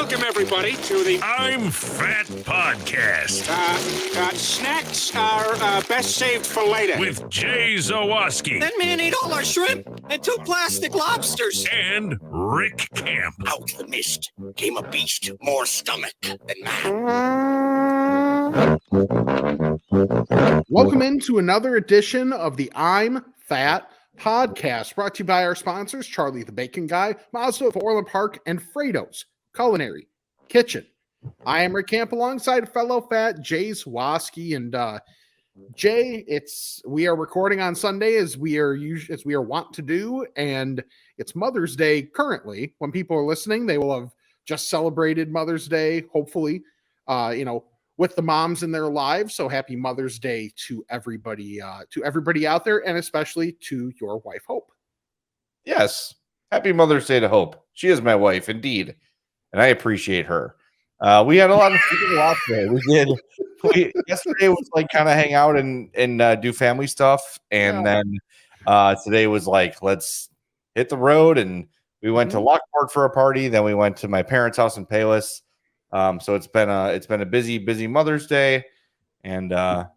Welcome, everybody, to the I'm Fat Podcast. Snacks are best saved for later. With Jay Zawoski. That man ate all our shrimp and 2 plastic lobsters. And Rick Camp. Out of the mist came a beast more stomach than man. Welcome into another edition of the I'm Fat Podcast, brought to you by our sponsors, Charlie the Bacon Guy, Mazda of Orland Park, and Frato's Culinary Kitchen. I am Rick Camp alongside fellow fat Jay Zawoski, and Jay, we are recording on Sunday as we are wont to do, and it's Mother's Day currently. When people are listening, they will have just celebrated Mother's Day, hopefully, with the moms in their lives. So happy Mother's Day to everybody out there, and especially to your wife, Hope. Yes. Happy Mother's Day to Hope. She is my wife, indeed. And I appreciate her. We had a lot of people watch today. Yesterday was like kind of hang out and do family stuff. And then today was like, let's hit the road. And we went to Lockport for a party. Then we went to my parents' house in Payless. So it's been a busy Mother's Day, and not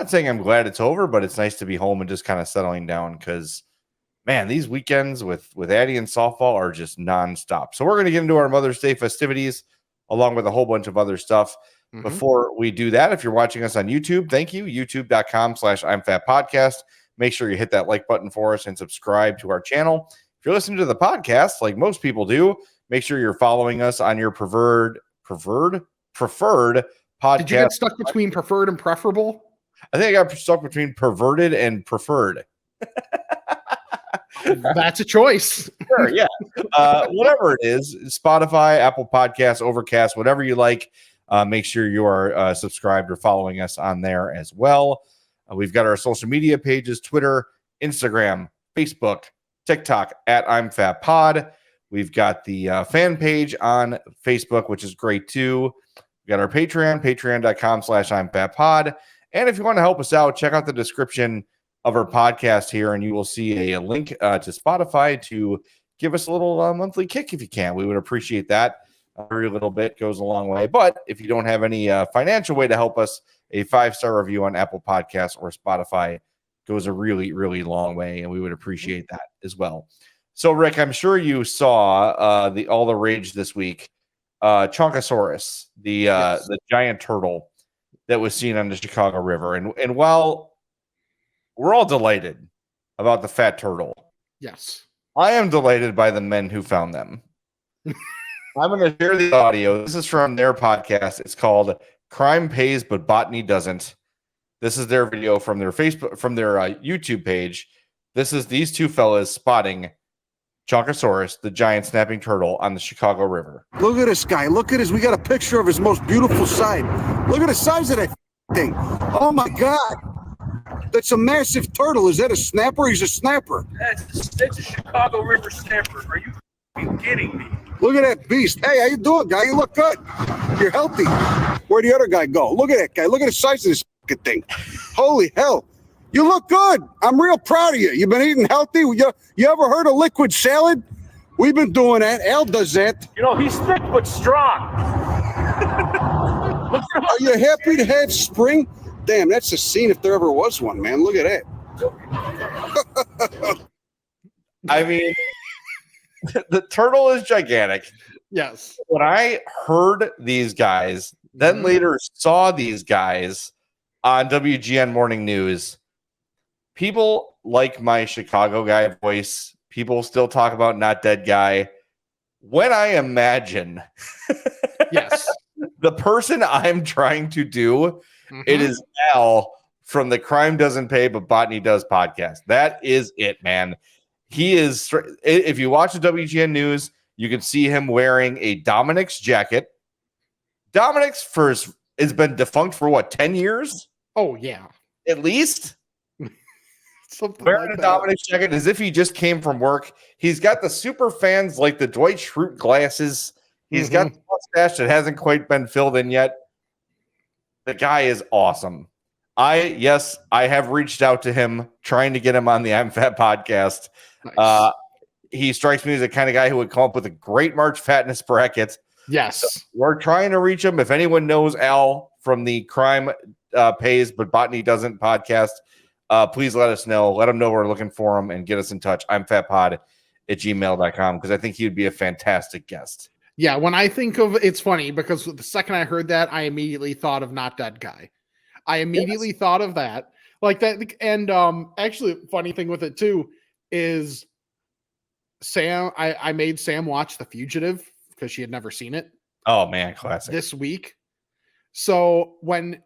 saying I'm glad it's over, but it's nice to be home and just kind of settling down because, man, these weekends with Addie and softball are just nonstop. So we're going to get into our Mother's Day festivities along with a whole bunch of other stuff. Before we do that, if you're watching us on YouTube, thank you, youtube.com/I'mFatPodcast. Make sure you hit that like button for us and subscribe to our channel. If you're listening to the podcast, like most people do, make sure you're following us on your preferred podcast. Did you get stuck between preferred and preferable? I think I got stuck between perverted and preferred. That's a choice. Sure, yeah. Whatever it is, Spotify, Apple Podcasts, Overcast, whatever you like. Make sure you are subscribed or following us on there as well. We've got our social media pages: Twitter, Instagram, Facebook, TikTok at I'm Fat Pod. We've got the fan page on Facebook, which is great too. We got our Patreon, patreon.com/I'mFatPod. And if you want to help us out, check out the description of our podcast here, and you will see a link to Spotify to give us a little monthly kick if you can. We would appreciate that. Every little bit goes a long way. But if you don't have any financial way to help us, a 5-star review on Apple Podcasts or Spotify goes a really, really long way, and we would appreciate that as well. So, Rick, I'm sure you saw all the rage this week. Chonkasaurus, the giant turtle that was seen on the Chicago River. And while we're all delighted about the fat turtle, yes, I am delighted by the men who found them. I'm going to share the audio. This is from their podcast. It's called Crime Pays But Botany Doesn't. This is their video from their YouTube page. This is these two fellas spotting Chonkasaurus, the giant snapping turtle on the Chicago River. Look at this guy. Look at his. We got a picture of his most beautiful side. Look at the size of that thing. Oh my God. That's a massive turtle. Is that a snapper? He's a snapper. That's a Chicago River snapper. Are you kidding me? Look at that beast. Hey, how you doing, guy? You look good. You're healthy. Where'd the other guy go? Look at that guy. Look at the size of this thing. Holy hell. You look good. I'm real proud of you. You've been eating healthy. You ever heard of liquid salad? We've been doing that. Al does that. You know, he's thick but strong. Are you happy to have spring? Damn, that's a scene if there ever was one, man. Look at that. I mean, the turtle is gigantic. Yes. When I heard these guys, then later saw these guys on WGN Morning News, people like my Chicago guy voice, people still talk about not dead guy. When I imagine Yes, the person I'm trying to do, it is Al from the Crime Doesn't Pay But Botany Does podcast. That is it, man. He is, if you watch the WGN News, you can see him wearing a Dominic's jacket. Dominic's has been defunct for what, 10 years? Oh, yeah. At least? Something Wearing like a that. Dominic's jacket as if he just came from work. He's got the super fans like the Dwight Schrute glasses. He's got the mustache that hasn't quite been filled in yet. The guy is awesome. I have reached out to him trying to get him on the I'm Fat podcast. Nice. He strikes me as the kind of guy who would come up with a great March Fatness bracket Yes. We're trying to reach him. If anyone knows Al from the Crime Pays but Botany Doesn't podcast, please let us know. Let him know we're looking for him and get us in touch. I'm fatpod@gmail.com because I think he would be a fantastic guest. Yeah, when I think of it's funny because the second I heard that, I immediately thought of Not Dead Guy. I immediately thought of that. Like that, and actually funny thing with it too is Sam, I made Sam watch The Fugitive because she had never seen it Oh man, classic. this week. So I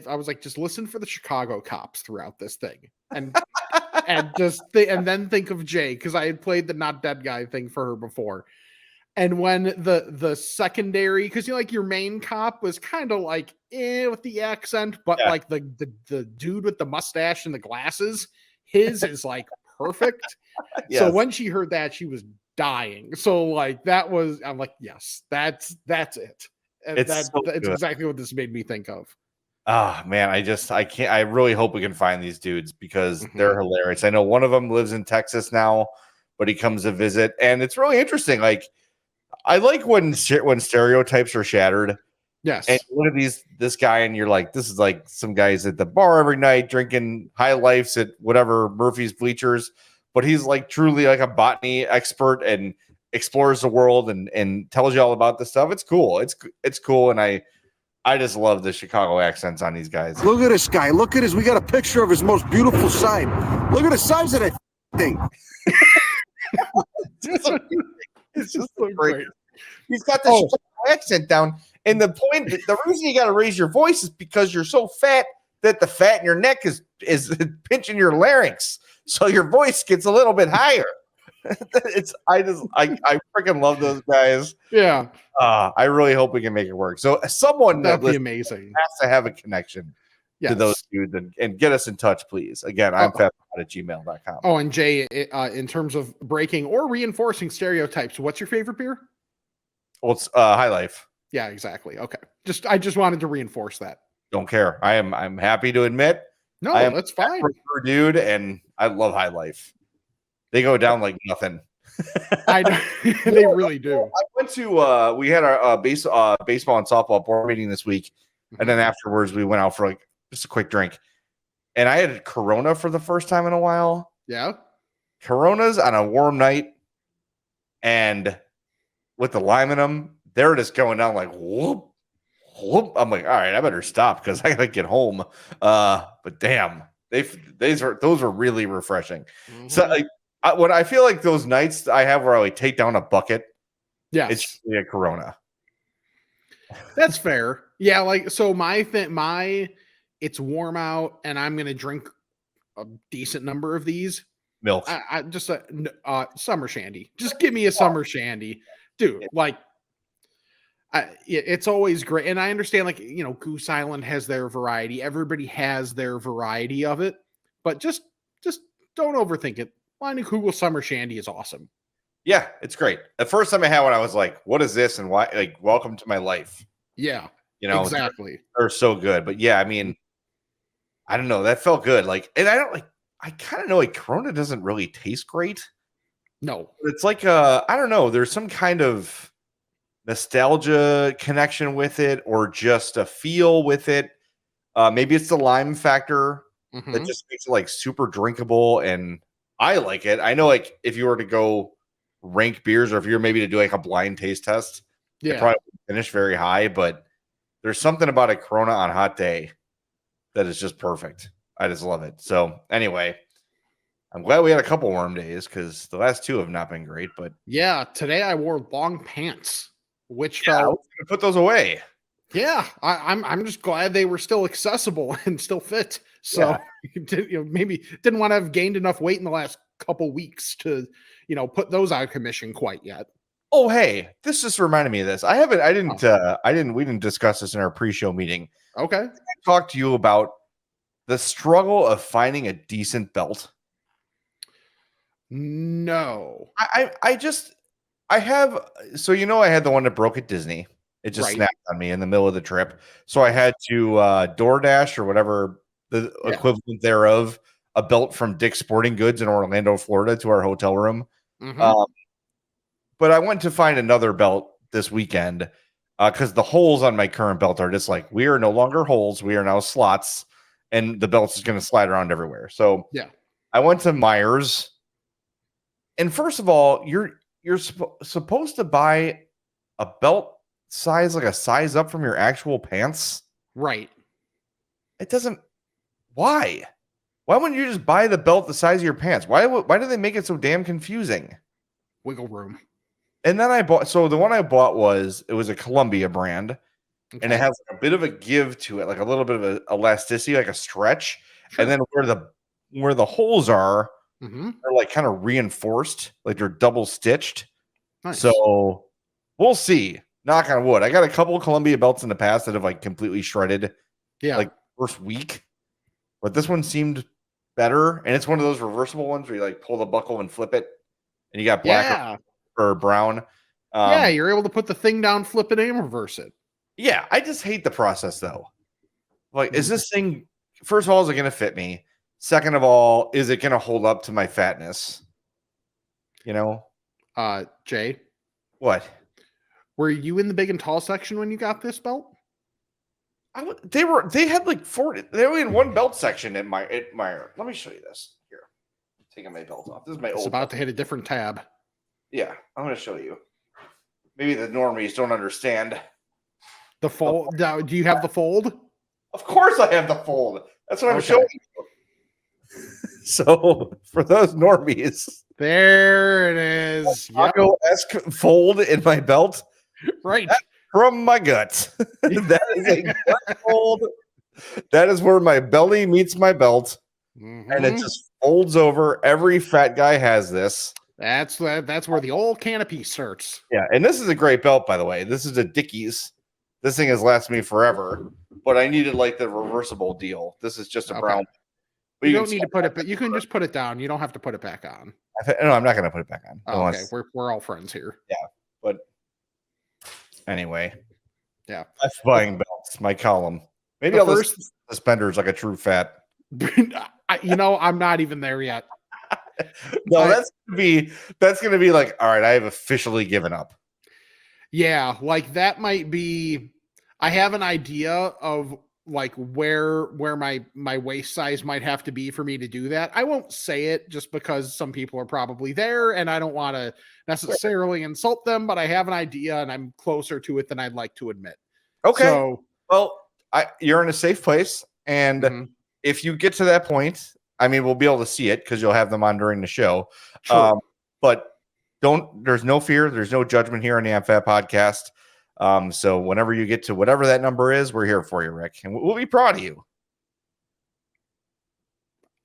was like, just listen for the Chicago cops throughout this thing. And and then think of Jay, because I had played the Not Dead Guy thing for her before. And when the secondary, because like your main cop was kind of like with the accent, but like the dude with the mustache and the glasses, his is like perfect. Yes. So when she heard that, she was dying. So like I'm like, yes, that's it. And It's so it's good. exactly what this made me think of. Ah, man, I can't. I really hope we can find these dudes because Mm-hmm. they're hilarious. I know one of them lives in Texas now, but he comes to visit, and it's really interesting. Like, I like when stereotypes are shattered. Yes. And you look at this guy, and you're like, this is like some guys at the bar every night drinking high lifes at whatever Murphy's Bleachers, but he's like truly like a botany expert and explores the world and tells you all about this stuff. It's cool. It's cool, and I just love the Chicago accents on these guys. Look at this guy. Look at his. We got a picture of his most beautiful side. Look at the size of that thing. It's just so great. He's got this Chicago accent down. And the reason you got to raise your voice is because you're so fat that the fat in your neck is pinching your larynx. So your voice gets a little bit higher. I freaking love those guys. Yeah. I really hope we can make it work. So someone That'd that be amazing. has to have a connection to those dudes and get us in touch, please. Again, I'm fatpod@gmail.com. Oh, and Jay, in terms of breaking or reinforcing stereotypes, what's your favorite beer? Well, it's High Life. Yeah, exactly. Okay. I just wanted to reinforce that. Don't care. I'm happy to admit. No, I am that's fine. a dude, and I love High Life. They go down like nothing. I know. They really do. I went to we had our baseball and softball board meeting this week, and then afterwards we went out for like just a quick drink. And I had Corona for the first time in a while. Yeah. Coronas on a warm night, and with the lime in them, they're just going down like whoop, whoop. I'm like, all right, I better stop because I gotta get home. But damn, those were really refreshing. Mm-hmm. So like, when I feel like those nights I have where I like take down a bucket, Yes. it's a Corona. That's fair. Yeah, like so it's warm out and I'm gonna drink a decent number of these. Milk. I just summer shandy. Just give me a summer shandy, dude. Like, it's always great, and I understand. Like, Goose Island has their variety. Everybody has their variety of it, but just don't overthink it. Finding Kugel Summer Shandy is awesome. Yeah, it's great. The first time I had one, I was like, "What is this?" and why? Like, welcome to my life. Yeah, exactly. exactly. They're so good, but yeah, I mean, I don't know. That felt good. Like, and I don't like. I kind of know like Corona doesn't really taste great. No, It's like I don't know. There's some kind of nostalgia connection with it, or just a feel with it. Maybe it's the lime factor that just makes it like super drinkable, and I like it. I know, like if you were to go rank beers, or if you were maybe to do like a blind taste test, it probably wouldn't finish very high. But there's something about a Corona on a hot day that is just perfect. I just love it. So anyway, I'm glad we had a couple warm days because the last two have not been great. But yeah, today I wore long pants, which I felt. was gonna put those away. Yeah, I'm just glad they were still accessible and still fit. So maybe didn't want to have gained enough weight in the last couple weeks to put those out of commission quite yet. Oh, hey, this just reminded me of this. We didn't discuss this in our pre-show meeting. Okay. I talked to you about the struggle of finding a decent belt. No. I have, so I had the one that broke at Disney. It just snapped on me in the middle of the trip. So I had to DoorDash or whatever the equivalent thereof, a belt from Dick's Sporting Goods in Orlando, Florida to our hotel room. But I went to find another belt this weekend because the holes on my current belt are just like, we are no longer holes, we are now slots, and the belt's just going to slide around everywhere. So yeah, I went to Myers, and first of all, you're supposed to buy a belt size, like a size up from your actual pants. right. It doesn't. Why? Why wouldn't you just buy the belt the size of your pants? Why do they make it so damn confusing? Wiggle room. And then I bought. So the one I bought was a Columbia brand, and it has like a bit of a give to it, like a little bit of a elasticity, like a stretch. Sure. And then where the holes are, Mm-hmm. they're like kind of reinforced, like they're double stitched. Nice. So we'll see. Knock on wood. I got a couple of Columbia belts in the past that have like completely shredded. Yeah. Like first week, but this one seemed better, and it's one of those reversible ones where you like pull the buckle and flip it, and you got black or brown. Yeah, you're able to put the thing down, flip it, and reverse it. Yeah, I just hate the process though. Like, is this thing? First of all, is it going to fit me? Second of all, is it going to hold up to my fatness? You know, Jay, what? Were you in the big and tall section when you got this belt? They had like 40. They only had one belt section at my. Let me show you this here. Taking my belt off. This is my It's old. about to hit a different tab. Yeah, I'm going to show you. Maybe the normies don't understand. The fold. Now, do you have the fold? Of course, I have the fold. That's what I'm showing you. So for those normies, there it is. Taco-esque fold in my belt. Right. From my guts. That is a gut fold. That is where my belly meets my belt. Mm-hmm. And it just folds over. Every fat guy has this. That's where the old canopy starts. Yeah, and this is a great belt, by the way. This is a Dickies. This thing has lasted me forever, but I needed like the reversible deal. This is just a brown. But you don't need to put it, but you can just put it down. You don't have to put it back on. No, I'm not going to put it back on. Oh, okay, we're all friends here. Yeah, but anyway, yeah, I'm buying belts. My column. Maybe I'll list suspenders like a true fat. I'm not even there yet. No, that's gonna be like, all right, I have officially given up. Yeah, like that might be. I have an idea of like where my waist size might have to be for me to do that. I won't say it just because some people are probably there and I don't want to necessarily insult them, but I have an idea and I'm closer to it than I'd like to admit. Okay. So, well, you're in a safe place, and if you get to that point, I mean, we'll be able to see it because you'll have them on during the show. Sure. But there's no fear. There's no judgment here on the AmFat podcast. So whenever you get to whatever that number is, we're here for you, Rick, and we'll be proud of you.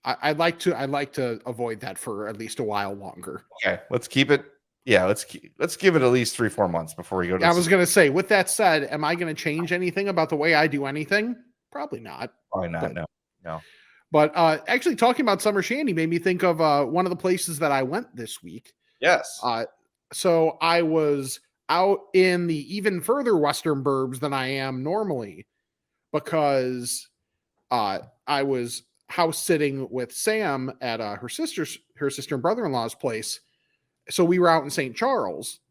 I'd like to avoid that for at least a while longer. Okay, let's keep it. Yeah, let's give it at least 3-4 months before we go to. I was going to say, with that said, am I going to change anything about the way I do anything? Probably not. Probably not. No. But actually, talking about Summer Shandy made me think of one of the places that I went this week. Yes. So I was out in the even further western burbs than I am normally because I was house sitting with Sam at her sister and brother-in-law's place. So we were out in St. Charles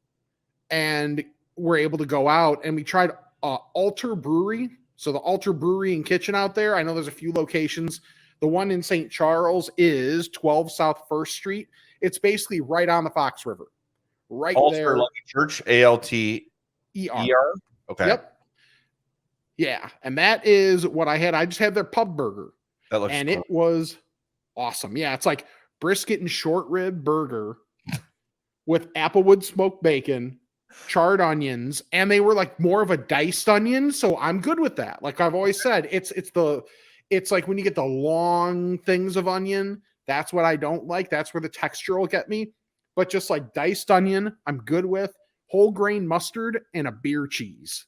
and we're able to go out and we tried Altar Brewery. So the Altar Brewery and Kitchen out there, I know there's a few locations. The one in St. Charles is 12 South 1st Street. It's basically right on the Fox River. Right Altar, there. like church, ALTER. Okay. Yep. Yeah. And that is what I had. I just had their pub burger. That looks and cool. It was awesome. Yeah. It's like brisket and short rib burger with applewood smoked bacon, charred onions, and they were like more of a diced onion. So I'm good with that. Like I've always said, it's like when you get the long things of onion, that's what I don't like. That's where the texture will get me. But just like diced onion, I'm good with whole grain mustard and a beer cheese.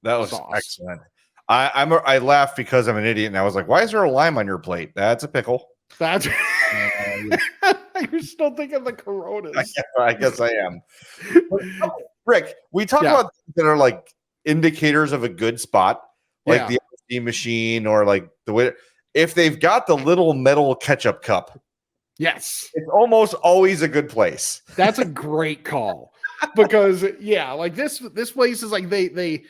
That was excellent. I laughed because I'm an idiot and I was like, why is there a lime on your plate? That's a pickle. That's you're still thinking the Coronas. I guess I am. Rick, we talk about things that are like indicators of a good spot, like the LSD machine or like the way if they've got the little metal ketchup cup. Yes. It's almost always a good place. That's a great call. because yeah, like this place is like they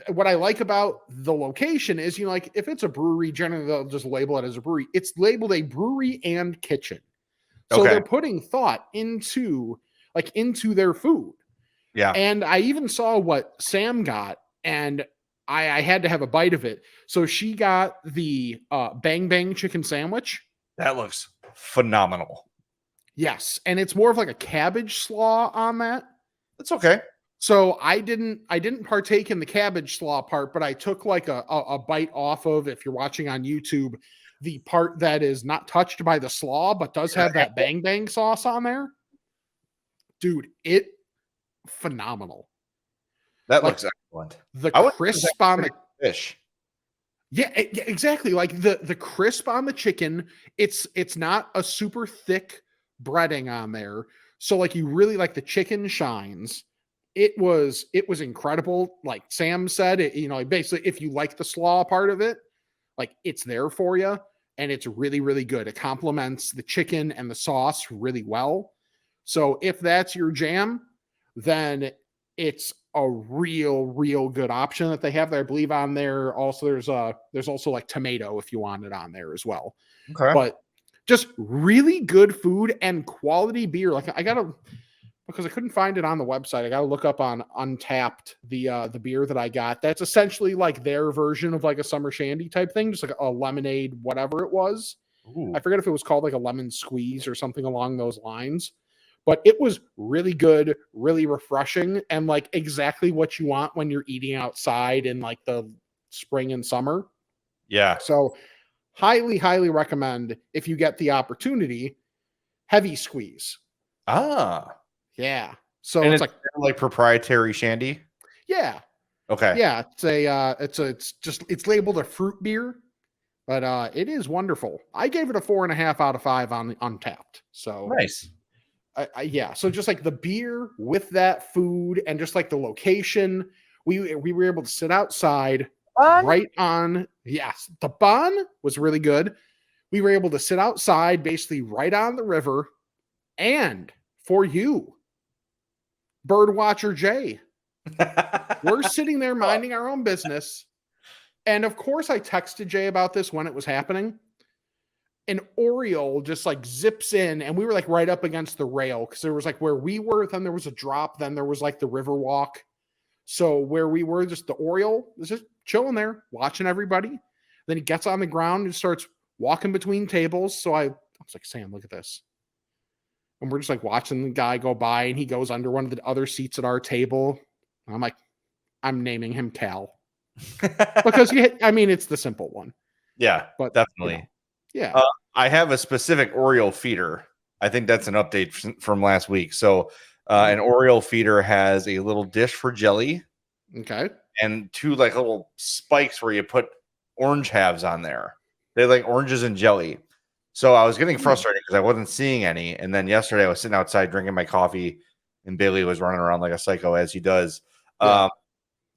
what I like about the location is, you know, like if it's a brewery, generally they'll just label it as a brewery. It's labeled a brewery and kitchen. So Okay. they're putting thought into their food. Yeah. And I even saw what Sam got, and I had to have a bite of it. So she got the Bang Bang chicken sandwich. That looks phenomenal. Yes, and it's more of like a cabbage slaw on that. That's okay. So I didn't partake in the cabbage slaw part, but I took like a bite off of, if you're watching on YouTube, the part that is not touched by the slaw, but does have that Bang Bang sauce on there. Dude, it phenomenal. That Like, looks excellent. The I would crisp on the fish. yeah, exactly. Like the crisp on the chicken, it's not a super thick breading on there. So like you really like the chicken shines. It was incredible. Like Sam said, you know, basically if you like the slaw part of it, like it's there for you, and it's really, really good. It complements the chicken and the sauce really well. So if that's your jam, then it's a real good option that they have there. I believe on there also there's also like tomato if you want it on there as well. Okay. But just really good food and quality beer. Like because I couldn't find it on the website, I gotta look up on Untapped the beer that I got. That's essentially like their version of like a summer shandy type thing, just like a lemonade, whatever it was. Ooh. I forget if it was called like a lemon squeeze or something along those lines. But it was really good, really refreshing, and like exactly what you want when you're eating outside in like the spring and summer. Yeah. So highly recommend, if you get the opportunity, Heavy Squeeze. Ah. Yeah. So And it's like proprietary shandy. yeah. Okay. Yeah. It's labeled a fruit beer, but it is wonderful. I gave it a 4.5 out of 5 on Untapped. So Nice. Yeah, so just like the beer with that food and just like the location, we were able to sit outside right on. Yes, the bun was really good. We were able to sit outside basically right on the river, and for you, Birdwatcher Jay, we're sitting there minding our own business, and of course I texted Jay about this when it was happening. An Oriole just like zips in, and we were like right up against the rail, because there was like where we were, then there was a drop, then there was like the river walk. So where we were, just the Oriole was just chilling there, watching everybody. Then he gets on the ground and starts walking between tables. So I was like, Sam, look at this. And we're just like watching the guy go by, and he goes under one of the other seats at our table. And I'm like, I'm naming him Cal. Because it's the simple one. Yeah, But definitely. You know, yeah. I have a specific Oriole feeder. I think that's an update from last week. So an Oriole feeder has a little dish for jelly. Okay. And 2 like little spikes where you put orange halves on there. They like oranges and jelly. So I was getting frustrated because I wasn't seeing any. And then yesterday I was sitting outside drinking my coffee, and Bailey was running around like a psycho, as he does. Yeah.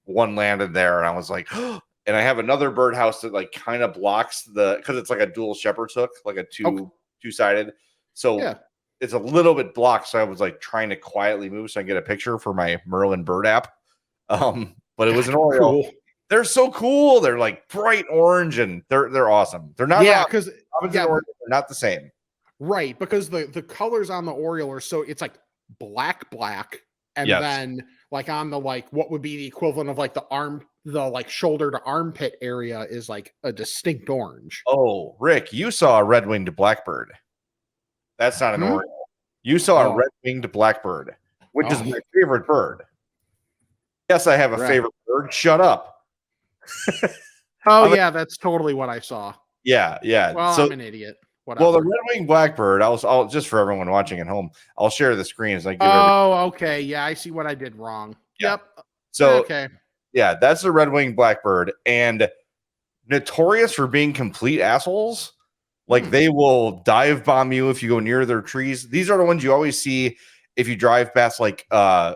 One landed there, and I was like, and I have another birdhouse that like kind of blocks because it's like a dual shepherd's hook, like a two-sided. So Yeah. it's a little bit blocked. So I was like trying to quietly move so I can get a picture for my Merlin bird app. But it was an Oriole. Cool. They're so cool. They're like bright orange, and they're awesome. They're not because they're not the same. Right, because the colors on the Oriole are so, it's like black, and Yes. then like on the like what would be the equivalent of like the like shoulder to armpit area is like a distinct orange. Oh, Rick, you saw a red-winged blackbird. That's not an Oriole. You saw a red-winged blackbird, which is my favorite bird. Yes, I have a favorite bird. Shut up. Yeah, that's totally what I saw. Yeah. Well, so, I'm an idiot. Whatever. well, the red-winged blackbird, I'll just for everyone watching at home, I'll share the screen as I give okay. Yeah, I see what I did wrong. Yeah. Yep. So Okay. yeah, that's the red-winged blackbird, and notorious for being complete assholes. Like they will dive bomb you if you go near their trees. These are the ones you always see if you drive past like a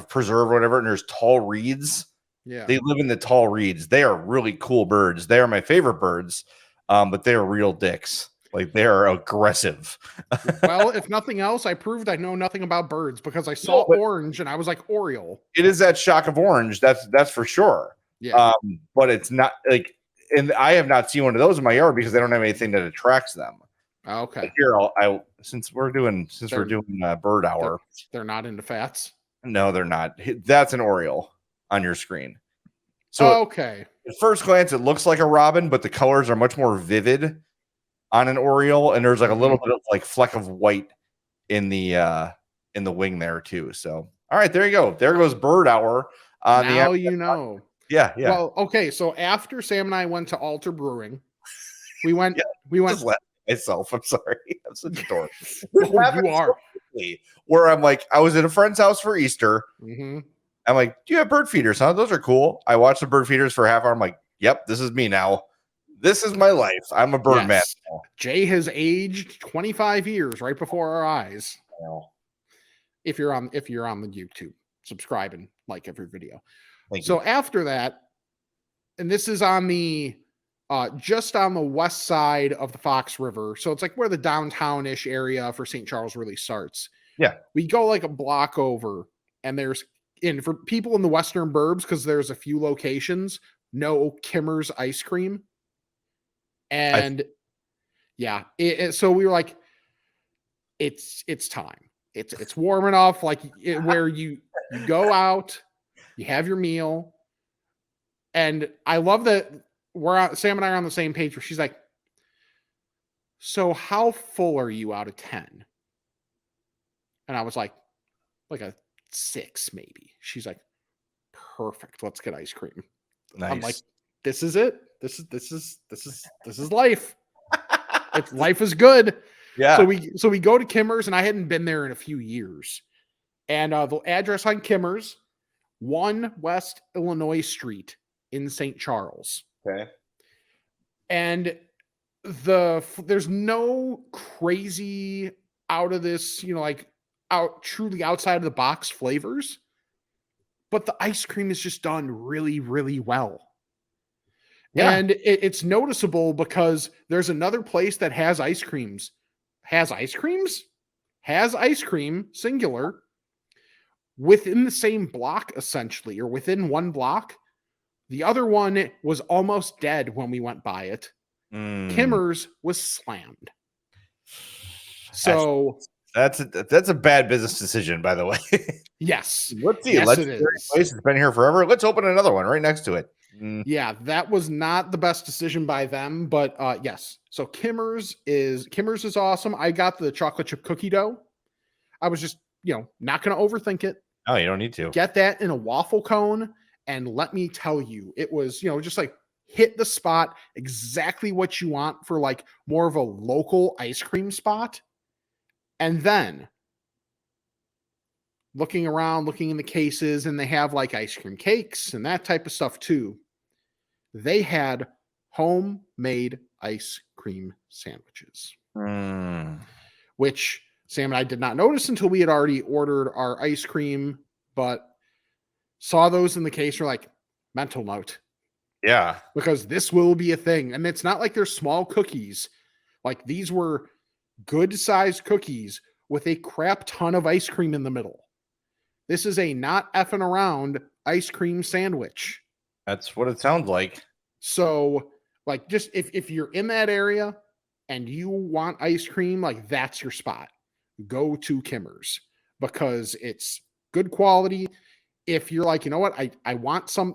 preserve or whatever, and there's tall reeds. Yeah. They live in the tall reeds. They are really cool birds. They are my favorite birds, but they are real dicks. Like they are aggressive. Well, if nothing else, I proved I know nothing about birds because I saw orange and I was like Oriole. It is that shock of orange. That's for sure. Yeah. But it's not like, and I have not seen one of those in my yard because they don't have anything that attracts them. Okay. But here, since we're doing bird hour, they're not into fats. No, they're not. That's an Oriole on your screen. So okay. At first glance, it looks like a robin, but the colors are much more vivid on an Oriole, and there's like a little bit of like fleck of white in the wing there too. So, all right, there you go. There goes bird hour. Now you know. Yeah. Well, okay. So after Sam and I went to Alter Brewing, we went. We went. Just let myself. I'm sorry. I'm such a dork. You are. Where I'm like, I was at a friend's house for Easter. Mm-hmm. I'm like, do you have bird feeders, huh? Those are cool. I watched the bird feeders for a half hour. I'm like, yep, this is me now. This is my life. I'm a bird man now. Jay has aged 25 years right before our eyes. If you're on the YouTube, subscribe and like every video. So after that, and this is on the just on the west side of the Fox River. So it's like where the downtown-ish area for St. Charles really starts. Yeah. We go like a block over, and there's, and for people in the Western Burbs, because there's a few locations, no Kimmer's ice cream. And so we were like, it's time. It's warm enough, like where you go out, you have your meal. And I love that Sam and I are on the same page where she's like, so how full are you out of 10? And I was like a 6 maybe. She's like, perfect. Let's get ice cream. Nice. I'm like, this is it. This is life. Life is good. Yeah. So we go to Kimmer's, and I hadn't been there in a few years. And the address on Kimmer's, 1 West Illinois Street in St. Charles. Okay. And there's no crazy out of this, truly outside of the box flavors, but the ice cream is just done really, really well. Yeah. And it's noticeable because there's another place that has ice cream, singular, within the same block, essentially, or within one block. The other one was almost dead when we went by it. Kimmer's was slammed. So that's a bad business decision, by the way. Yes. Let's see. Yes, Legendary place has been here forever. Let's open another one right next to it. Yeah, that was not the best decision by them, but yes. So Kimmer's is awesome. I got the chocolate chip cookie dough. I was just, not going to overthink it. Oh, you don't need to. Get that in a waffle cone, and let me tell you, it was, just like hit the spot, exactly what you want for like more of a local ice cream spot. And then looking around, looking in the cases, and they have like ice cream cakes and that type of stuff too. They had homemade ice cream sandwiches, which Sam and I did not notice until we had already ordered our ice cream, but saw those in the case. We're like, mental note. Yeah. Because this will be a thing. And it's not like they're small cookies. Like these were good sized cookies with a crap ton of ice cream in the middle. This is a not effing around ice cream sandwich. That's what it sounds like. So, like, just if you're in that area and you want ice cream, like that's your spot. Go to Kimmer's because it's good quality. If you're like, you know what, I want some,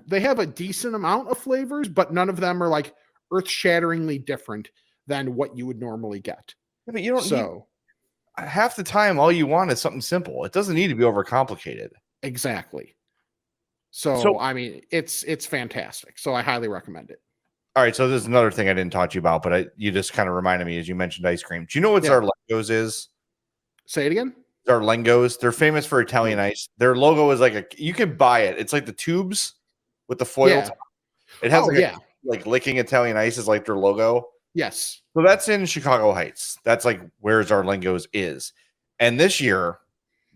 they have a decent amount of flavors, but none of them are like earth-shatteringly different than what you would normally get. Yeah, but you don't need, half the time, all you want is something simple. It doesn't need to be overcomplicated. Exactly. So I mean, it's fantastic. So I highly recommend it. All right. So there's another thing I didn't talk to you about, but you just kind of reminded me as you mentioned ice cream. Do you know what Zarlengo's is? Say it again. Zarlengo's. They're famous for Italian ice. Their logo is like you can buy it. It's like the tubes with the foil top. It has like licking Italian ice is like their logo. Yes. So that's in Chicago Heights. That's like where Zarlengo's is. And this year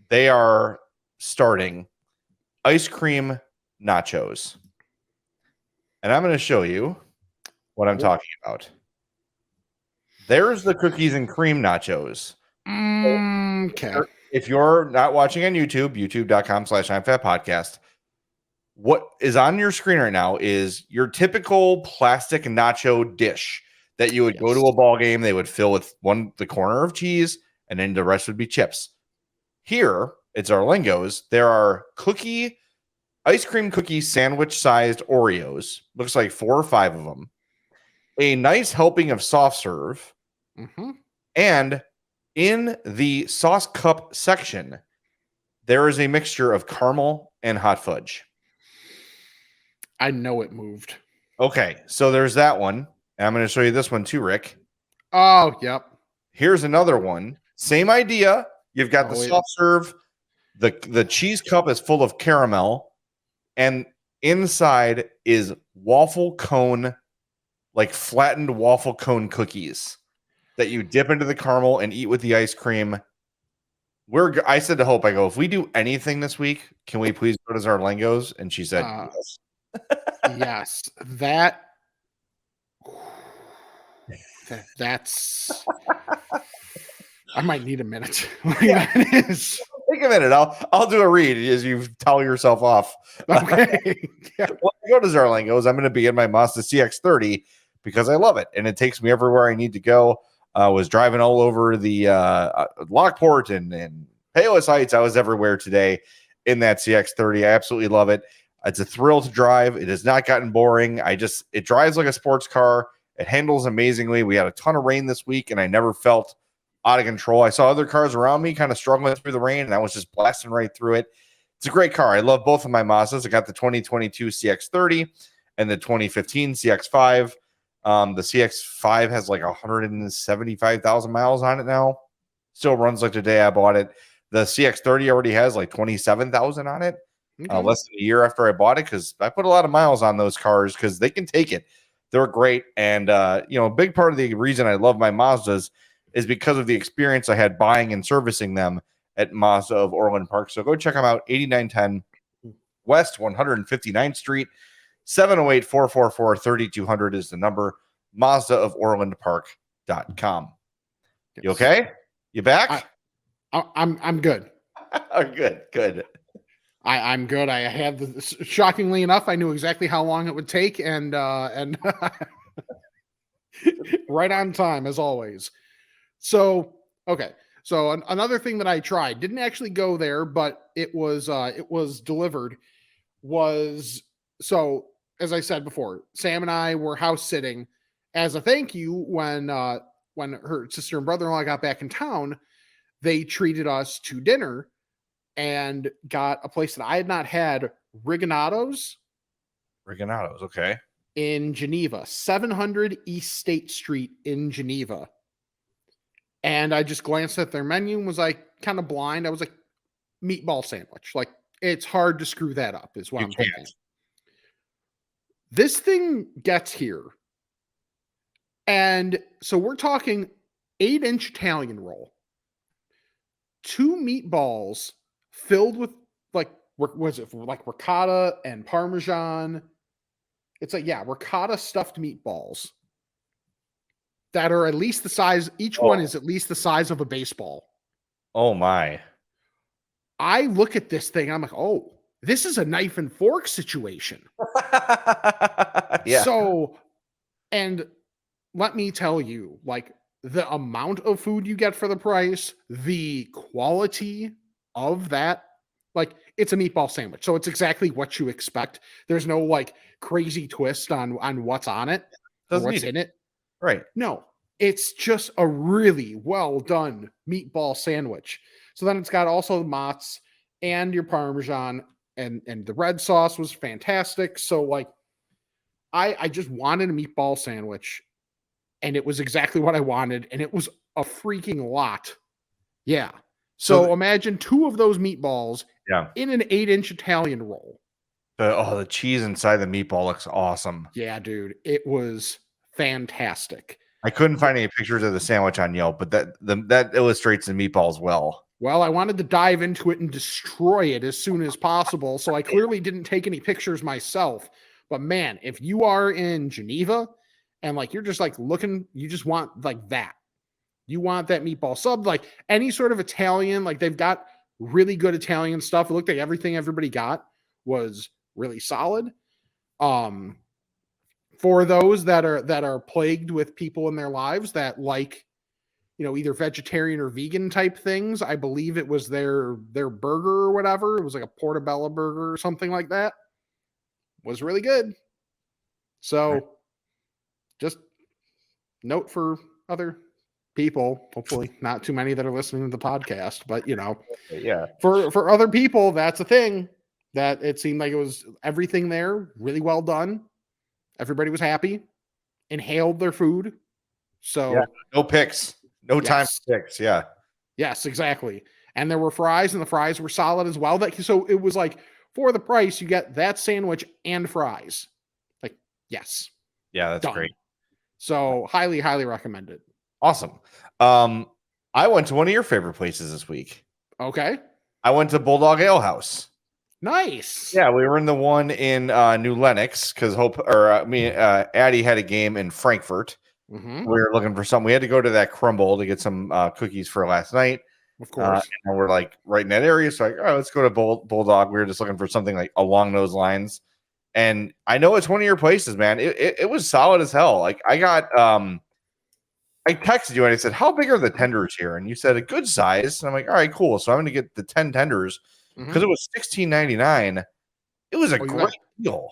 they are starting ice cream nachos. And I'm going to show you what I'm talking about. There's the cookies and cream nachos. Okay. If you're not watching on YouTube, youtube.com/imfatpodcast, what is on your screen right now is your typical plastic nacho dish that you would go to a ball game. They would fill with the corner of cheese, and then the rest would be chips. Here, it's Zarlengo's. There are ice cream cookie sandwich sized Oreos. Looks like 4 or 5 of them. A nice helping of soft serve. And in the sauce cup section, there is a mixture of caramel and hot fudge. I know it moved. Okay, so there's that one. And I'm going to show you this one too, Rick. Oh, yep. Here's another one. Same idea. You've got the soft serve. The cheese cup is full of caramel. And inside is waffle cone, like flattened waffle cone cookies that you dip into the caramel and eat with the ice cream. I said to Hope, I go, if we do anything this week, can we please go to Zarlengo's? And she said, yes. Yes. That's I might need a minute. That is. Take a minute. I'll do a read as you towel yourself off. Okay. Yeah. When I go to Zarlengo's, I'm going to be in my Mazda CX-30 because I love it and it takes me everywhere I need to go. I was driving all over the Lockport and Palos Heights. I was everywhere today in that CX-30. I absolutely love it. It's a thrill to drive. It has not gotten boring. It drives like a sports car. It handles amazingly. We had a ton of rain this week, and I never felt out of control. I saw other cars around me kind of struggling through the rain, and I was just blasting right through it. It's a great car. I love both of my Mazdas. I got the 2022 CX-30 and the 2015 CX-5. The CX-5 has like 175,000 miles on it now. Still runs like the day I bought it. The CX-30 already has like 27,000 on it. Less than a year after I bought it, because I put a lot of miles on those cars because they can take it. They're great. And, a big part of the reason I love my Mazdas is because of the experience I had buying and servicing them at Mazda of Orland Park. So go check them out. 8910 West 159th Street, 708-444-3200 is the number. Mazda of Orlandpark.com. You okay? You back? I'm good. Good. I'm good. I had shockingly enough, I knew exactly how long it would take, and right on time as always. So okay. So another thing that I tried, didn't actually go there, but it was delivered. So as I said before, Sam and I were house sitting as a thank you when her sister and brother-in-law got back in town. They treated us to dinner and got a place that I had not had, Riganatos, okay. in Geneva, 700 East State Street in Geneva. And I just glanced at their menu and was like kind of blind. I was like, meatball sandwich. Like, it's hard to screw that up is what I'm thinking. This thing gets here. And so we're talking 8-inch Italian roll, 2 meatballs filled with ricotta and Parmesan. It's like, ricotta stuffed meatballs that are at least the size. Each one is at least the size of a baseball. Oh my. I look at this thing. I'm like, oh, this is a knife and fork situation. Yeah. So, and let me tell you, like, the amount of food you get for the price, the quality of that, like, it's a meatball sandwich. So it's exactly what you expect. There's no like crazy twist on what's on it or what's in it. Right. No, it's just a really well done meatball sandwich. So then it's got also the mozz and your Parmesan, and the red sauce was fantastic. So like, I just wanted a meatball sandwich, and it was exactly what I wanted, and it was a freaking lot. Yeah. So imagine 2 of those meatballs in an 8-inch Italian roll. The cheese inside the meatball looks awesome. Yeah, dude. It was fantastic. I couldn't find any pictures of the sandwich on Yelp, but that illustrates the meatballs well. Well, I wanted to dive into it and destroy it as soon as possible, so I clearly didn't take any pictures myself. But man, if you are in Geneva and like you're just like looking, you just want like that. You want that meatball sub, like any sort of Italian, like they've got really good Italian stuff. It looked like everything everybody got was really solid. For those that are plagued with people in their lives that like, either vegetarian or vegan type things, I believe it was their burger or whatever. It was like a portobello burger or something like that. Was really good. So just note for other people, hopefully not too many that are listening to the podcast, but Yeah. For other people, that's a thing that it seemed like it was everything there really well done. Everybody was happy, inhaled their food. So Yeah. No picks, no time Yes. for picks. Yeah. Yes, exactly. And there were fries, and the fries were solid as well. So it was like for the price, you get that sandwich and fries. Like, yes. Yeah, that's Done. great. So highly, highly recommended. Awesome. I went to one of your favorite places this week. Okay. I went to Bulldog Ale House. Nice. Yeah, we were in the one in New Lenox because Addie had a game in Frankfurt. Mm-hmm. We were looking for something. We had to go to that Crumble to get some cookies for last night. Of course. And we're like right in that area. So like, all right, let's go to Bulldog. We were just looking for something like along those lines. And I know it's one of your places, man. It was solid as hell. Like I got I texted you and I said, how big are the tenders here? And you said a good size. And I'm like, all right, cool. So I'm going to get the 10 tenders because it was $16.99. It was a great deal.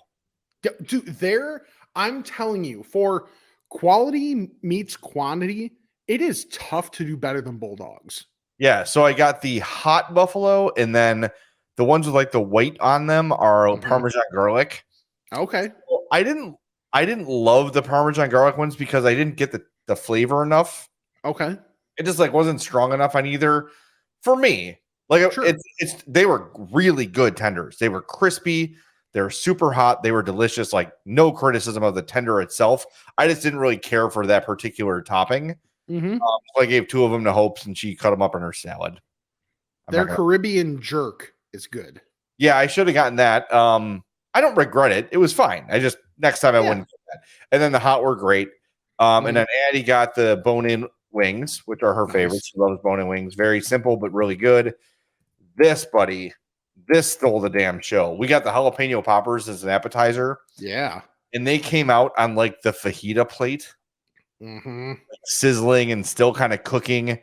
Yeah, dude, I'm telling you, for quality meets quantity, it is tough to do better than Bulldogs. Yeah. So I got the hot buffalo, and then the ones with like the white on them are Parmesan garlic. Okay. I didn't love the Parmesan garlic ones because I didn't get the flavor enough. Okay. It just like wasn't strong enough on either for me. Like Sure. they were really good tenders. They were crispy. They were super hot. They were delicious. Like no criticism of the tender itself. I just didn't really care for that particular topping. Mm-hmm. So I gave 2 of them to Hopes, and she cut them up in her salad. Their Caribbean jerk is good. Yeah, I should have gotten that. I don't regret it. It was fine. I just next time I wouldn't get that. And then the hot were great. And then Addie got the bone-in wings, which are her favorites. She loves bone-in wings. Very simple, but really good. This stole the damn show. We got the jalapeno poppers as an appetizer. Yeah. And they came out on like the fajita plate. Mm-hmm. Sizzling and still kind of cooking.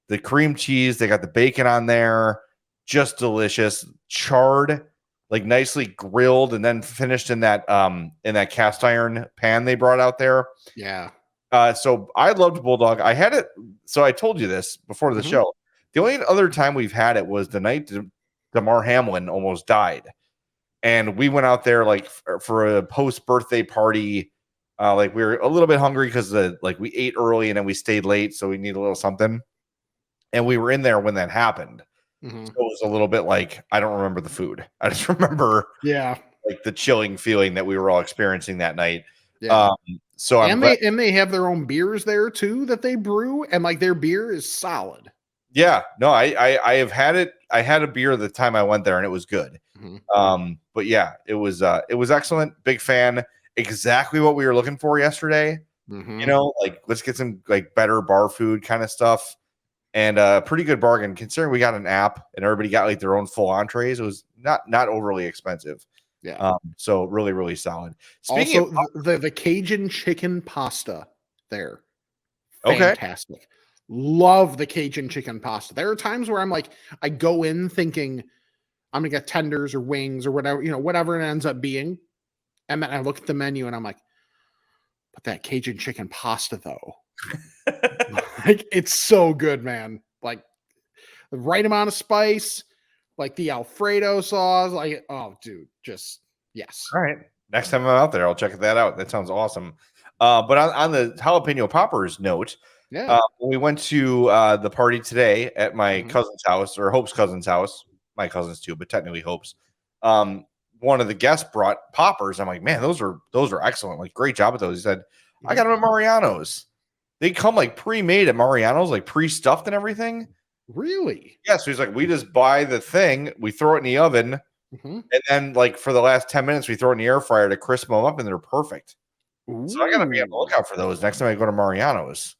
The cream cheese, they got the bacon on there. Just delicious. Charred, like nicely grilled, and then finished in that cast iron pan they brought out there. Yeah. So I loved Bulldog. I had it. So I told you this before the show. The only other time we've had it was the night Damar Hamlin almost died. And we went out there like for a post-birthday party. Like we were a little bit hungry because we ate early and then we stayed late. So we need a little something. And we were in there when that happened. Mm-hmm. So it was a little bit like, I don't remember the food. I just remember like the chilling feeling that we were all experiencing that night. Yeah. They have their own beers there too that they brew, and like their beer is solid. Yeah, no, I have had it. I had a beer the time I went there, and it was good. Mm-hmm. But yeah, it was excellent. Big fan. Exactly what we were looking for yesterday. Mm-hmm. Like let's get some like better bar food kind of stuff, and pretty good bargain considering we got an app and everybody got like their own full entrees. It was not overly expensive. Yeah. So really, really solid. Speaking also, the Cajun chicken pasta there. Okay. Fantastic. Love the Cajun chicken pasta. There are times where I'm like, I go in thinking I'm gonna get tenders or wings or whatever, whatever it ends up being. And then I look at the menu and I'm like, but that Cajun chicken pasta though. Like it's so good, man. Like the right amount of spice, like the Alfredo sauce, like oh dude, just yes. All right. Next time I'm out there, I'll check that out. That sounds awesome. But on the jalapeno poppers note, when we went to the party today at my cousin's house, or Hope's cousin's house, my cousins too, but technically Hope's. One of the guests brought poppers. I'm like, man, those are excellent. Like, great job with those. He said, I got them at Mariano's. They come like pre-made at Mariano's, like pre-stuffed and everything. Really? Yeah. So he's like, we just buy the thing, we throw it in the oven, and then like for the last 10 minutes, we throw it in the air fryer to crisp them up, and they're perfect. So I gotta be on the lookout for those next time I go to Mariano's.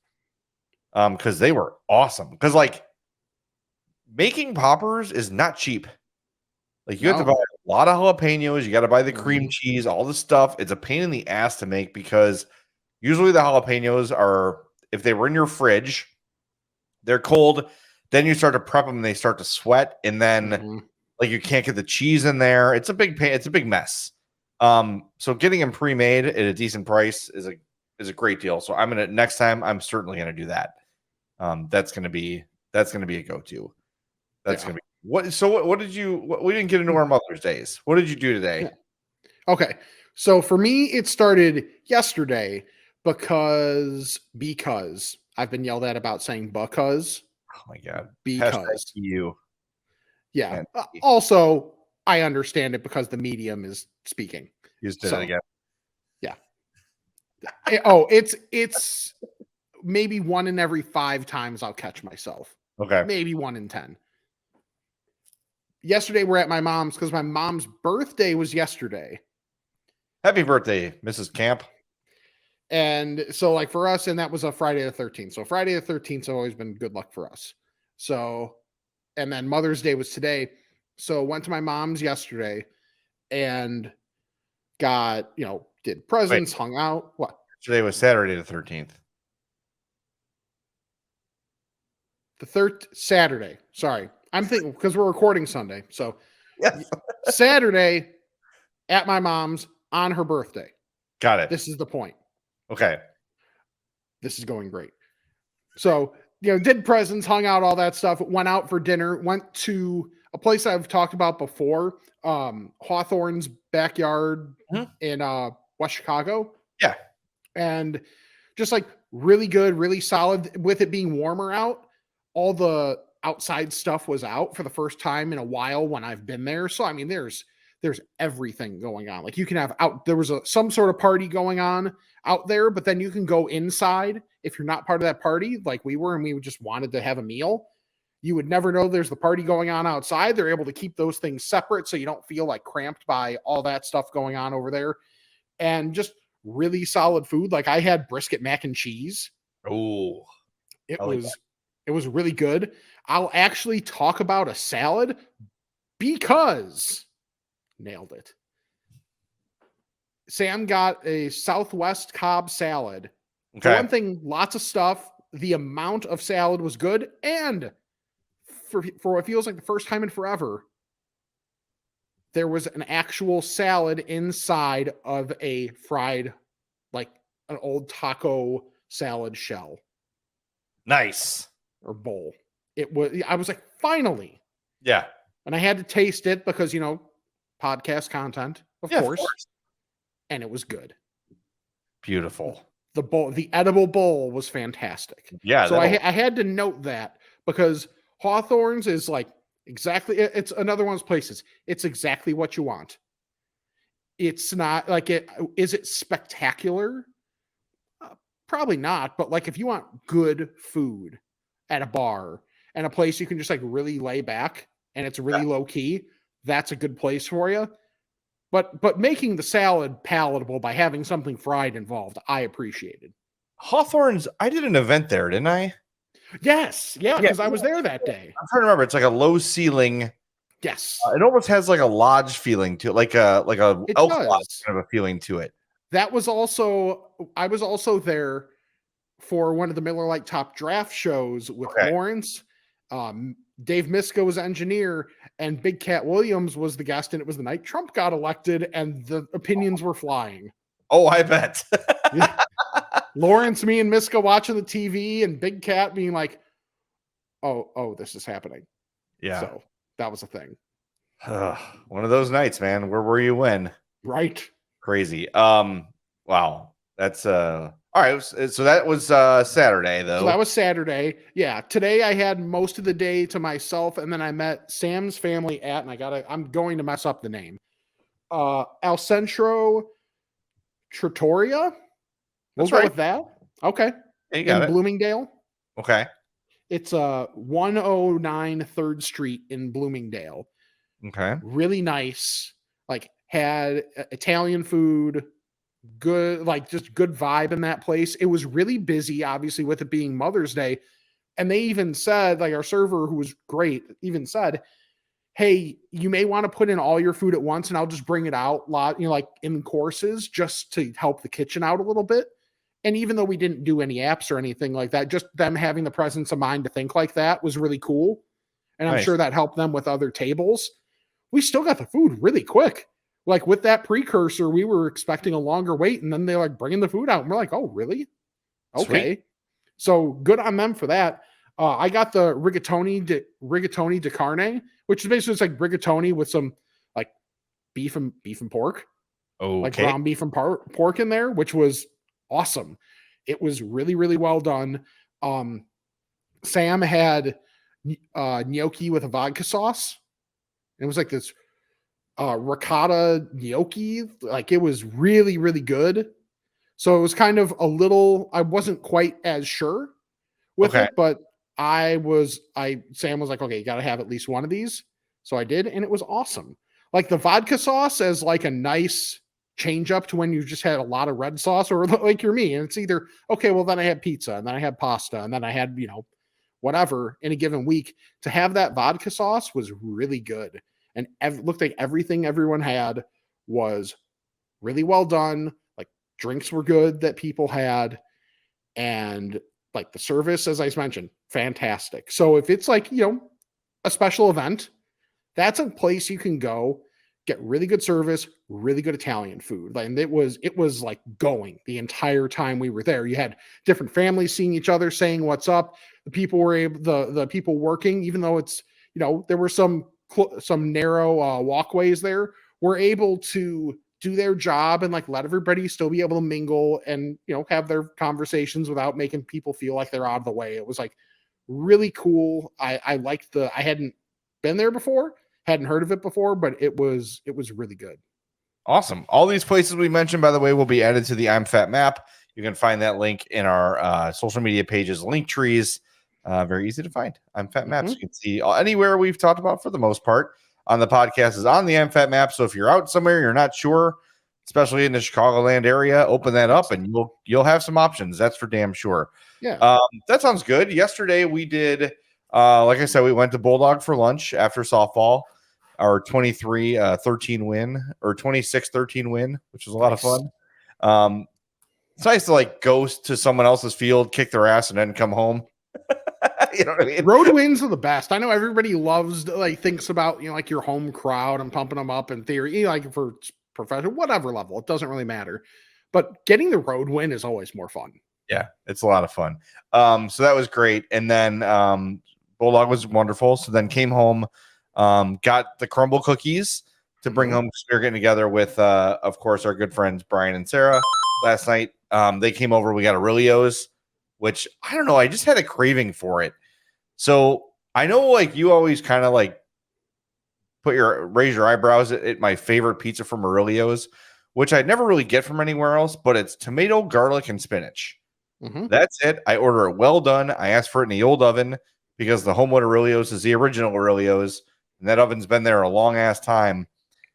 Because they were awesome. Because like making poppers is not cheap. Like you have to buy a lot of jalapenos, you got to buy the cream cheese, all the stuff. It's a pain in the ass to make because usually the jalapenos are, if they were in your fridge, they're cold. Then you start to prep them and they start to sweat, and then like you can't get the cheese in there. It's a big pain. It's a big mess. So getting them pre-made at a decent price is a great deal. So next time I'm certainly gonna do that. That's gonna be a go-to. That's gonna be what did you we didn't get into our Mother's Days. What did you do today? Yeah. Okay. So for me, it started yesterday because I've been yelled at about saying because. Oh my god. Because you. Yeah. Also, I understand it because the medium is speaking. You just did it again. Yeah. It's maybe 1 in every 5 times I'll catch myself. Okay. Maybe 1 in 10. Yesterday we're at my mom's because my mom's birthday was yesterday. Happy birthday, Mrs. Camp. And so like for us, and that was a Friday the 13th. So Friday the 13th has always been good luck for us. So, and then Mother's Day was today. So went to my mom's yesterday and got, did presents, hung out. What? Today was Saturday the 13th. Saturday. Sorry. I'm thinking because we're recording Sunday. So yes. Saturday at my mom's on her birthday. Got it. This is the point. Okay. This is going great. So, did presents, hung out, all that stuff, went out for dinner, went to a place I've talked about before, Hawthorne's backyard in West Chicago. Yeah. And just like really good, really solid with it being warmer out. All the outside stuff was out for the first time in a while when I've been there. So, I mean, there's everything going on. Like you can have there was some sort of party going on out there, but then you can go inside if you're not part of that party like we were and we just wanted to have a meal. You would never know there's the party going on outside. They're able to keep those things separate so you don't feel like cramped by all that stuff going on over there. And just really solid food. Like I had brisket mac and cheese. Oh, it was really good. I'll actually talk about a salad because nailed it. Sam got a Southwest Cobb salad. Okay. For one thing, lots of stuff. The amount of salad was good. And for what feels like the first time in forever, there was an actual salad inside of a fried, like an old taco salad shell. Nice. Or bowl. I was like, finally. Yeah. And I had to taste it because, podcast content, of course. And it was good. Beautiful. The edible bowl was fantastic. Yeah. So I had to note that because Hawthorne's is like exactly, it's another one of those places. It's exactly what you want. It's not like is it spectacular? Probably not. But like if you want good food at a bar and a place you can just like really lay back and it's really low key, that's a good place for you. But making the salad palatable by having something fried involved, I appreciated. Hawthorne's, I did an event there, didn't I? Yes. Yeah, because I was there that day. I'm trying to remember. It's like a low ceiling. Yes. It almost has like a lodge feeling to it, like a elk lodge kind of a feeling to it. I was also there for one of the Miller Lite Top Draft shows with Lawrence. Dave Miska was engineer and Big Cat Williams was the guest, and it was the night Trump got elected and the opinions were flying. Oh, I bet. Lawrence, me and Miska watching the TV and Big Cat being like, oh, this is happening. Yeah. So that was a thing. One of those nights, man. Where were you when? Right. Crazy. Wow. That's all right. So that was Saturday, though. So that was Saturday. Yeah. Today I had most of the day to myself, and then I met Sam's family and I'm going to mess up the name. Al Centro Trattoria. We'll go with that. Okay. Yeah, you got it. Bloomingdale. Okay. It's 109 3rd Street in Bloomingdale. Okay. Really nice. Like had Italian food, good, like just good vibe in that place. It was really busy, obviously, with it being Mother's Day. And they even said, like, our server, who was great, even said, hey, you may want to put in all your food at once and I'll just bring it out like in courses just to help the kitchen out a little bit. And even though we didn't do any apps or anything like that, just them having the presence of mind to think like that was really cool. And I'm Nice. sure that helped them with other tables. We still got the food really quick. Like with that precursor, we were expecting a longer wait, and then they're like bringing the food out. And we're like, oh, really? Okay. Sweet. So good on them for that. I got the rigatoni de carne, which is basically just like rigatoni with some like beef and pork, like Okay. ground beef and pork in there, which was awesome. It was really, really well done. Sam had gnocchi with a vodka sauce. It was like this ricotta gnocchi. Like it was really, really good. So it was kind of a little, I wasn't quite as sure with Okay. it, but Sam was like, okay, you got to have at least one of these. So I did, and it was awesome. Like the vodka sauce as like a nice change up to when you just had a lot of red sauce, or like you're me. And it's either, okay, well, then I had pizza, and then I had pasta, and then I had, whatever in a given week. To have that vodka sauce was really good. And looked like everything everyone had was really well done. Like drinks were good that people had. And like the service, as I mentioned, fantastic. So if it's like, a special event, that's a place you can go get really good service, really good Italian food. And it was like going the entire time we were there. You had different families seeing each other, saying what's up. The people were able, the people working, even though it's, there were some narrow walkways there, were able to do their job and like let everybody still be able to mingle and have their conversations without making people feel like they're out of the way. It was like really cool. I liked I hadn't been there before, hadn't heard of it before, but it was really good. Awesome. All these places we mentioned, by the way, will be added to the I'm Fat map. You can find that link in our social media pages, link trees. Very easy to find. I'm Fat maps. You can see anywhere we've talked about for the most part on the podcast is on the I'm Fat map. So if you're out somewhere, you're not sure, especially in the Chicagoland area, open that up and you'll have some options. That's for damn sure. Yeah. That sounds good. Yesterday we did, like I said, we went to Bulldog for lunch after softball. Our 23-13 win, or 26-13 win, which was a lot of fun. It's nice to like go to someone else's field, kick their ass, and then come home. You know what I mean? Road wins are the best. I know everybody loves, like, thinks about, like your home crowd and pumping them up in theory, like for professional, whatever level, it doesn't really matter. But getting the road win is always more fun. Yeah, it's a lot of fun. So that was great. And then Bulldog was wonderful. So then came home, got the crumble cookies to bring home. We were getting together with, of course, our good friends Brian and Sarah last night. They came over. We got Aurelio's, which I don't know. I just had a craving for it. So I know, like, you always kind of like raise your eyebrows at my favorite pizza from Aurelio's, which I'd never really get from anywhere else, but it's tomato, garlic, and spinach. That's it. I order it well done. I asked for it in the old oven because the Homewood Aurelio's is the original Aurelio's, and that oven's been there a long ass time.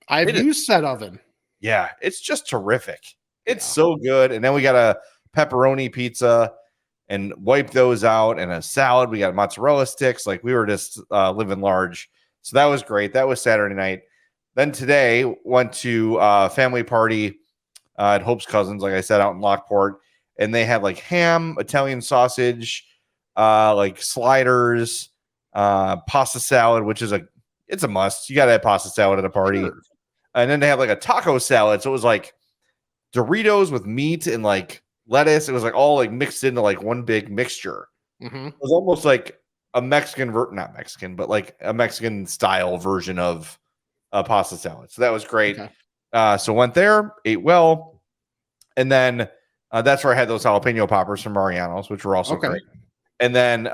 I've used that oven. Yeah, it's just terrific. It's so good. And then we got a pepperoni pizza and wipe those out, and a salad. We got mozzarella sticks. Like, we were just living large. So that was great. That was Saturday night. Then today went to a family party at Hope's Cousins, like I said, out in Lockport. And they had like ham, Italian sausage, like sliders, pasta salad, which is it's a must. You got to have pasta salad at a party. Sure. And then they have like a taco salad. So it was like Doritos with meat and like lettuce. It was like all like mixed into like one big mixture. It was almost like a Mexican, not Mexican, but like a Mexican style version of a pasta salad. So that was great. Okay. So went there, ate well. And then that's where I had those jalapeno poppers from Mariano's, which were also great. And then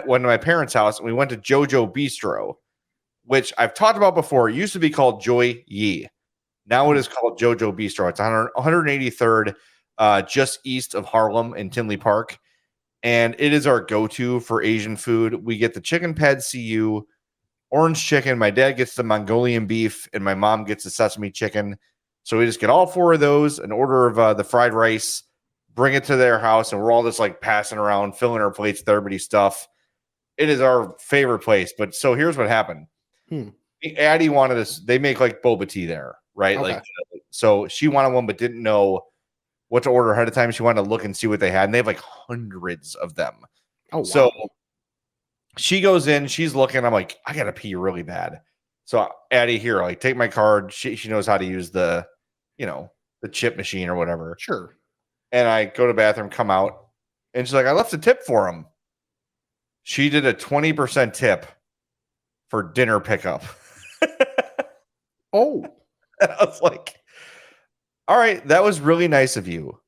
went to my parents' house, and we went to JoJo Bistro, which I've talked about before. It used to be called Joy Yi. Now it is called JoJo Bistro. It's on 183rd, just east of Harlem in Tinley Park. And it is our go-to for Asian food. We get the chicken pad CU, orange chicken. My dad gets the Mongolian beef, and my mom gets the sesame chicken. So we just get all 4 of those, an order of the fried rice, bring it to their house, and we're all just like passing around, filling our plates with everybody's stuff. It is our favorite place. But so here's what happened. Addie wanted us, they make like boba tea there, right? Okay. Like, so she wanted one, but didn't know what to order ahead of time. She wanted to look and see what they had, and they have like hundreds of them. Oh, wow. So she goes in, she's looking. I'm like, I gotta pee really bad. So Addie, here, like, take my card. She knows how to use the, the chip machine or whatever. Sure. And I go to the bathroom, come out, and she's like, I left a tip for him. She did a 20% tip for dinner pickup. Oh. And I was like, all right, that was really nice of you.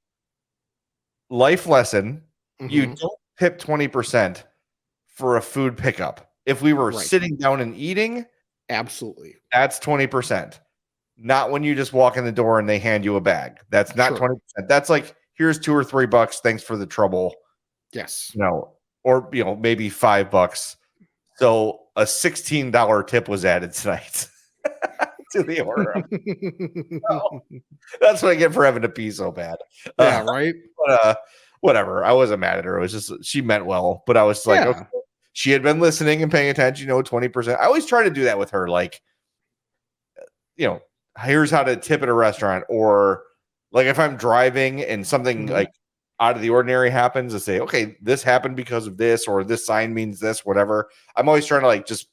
Life lesson. You don't tip 20% for a food pickup. If we were sitting down and eating, absolutely, that's 20%. Not when you just walk in the door and they hand you a bag. That's not 20%. That's like, here's $2 or $3. Thanks for the trouble. Yes. Or maybe $5. So a $16 tip was added tonight to the order. That's what I get for having to pee so bad. Yeah, right. But whatever. I wasn't mad at her. It was just she meant well, but I was like, okay. She had been listening and paying attention. 20%. I always try to do that with her. Like, here's how to tip at a restaurant, or like if I'm driving and something like out of the ordinary happens, to say, okay, this happened because of this, or this sign means this, whatever. I'm always trying to like just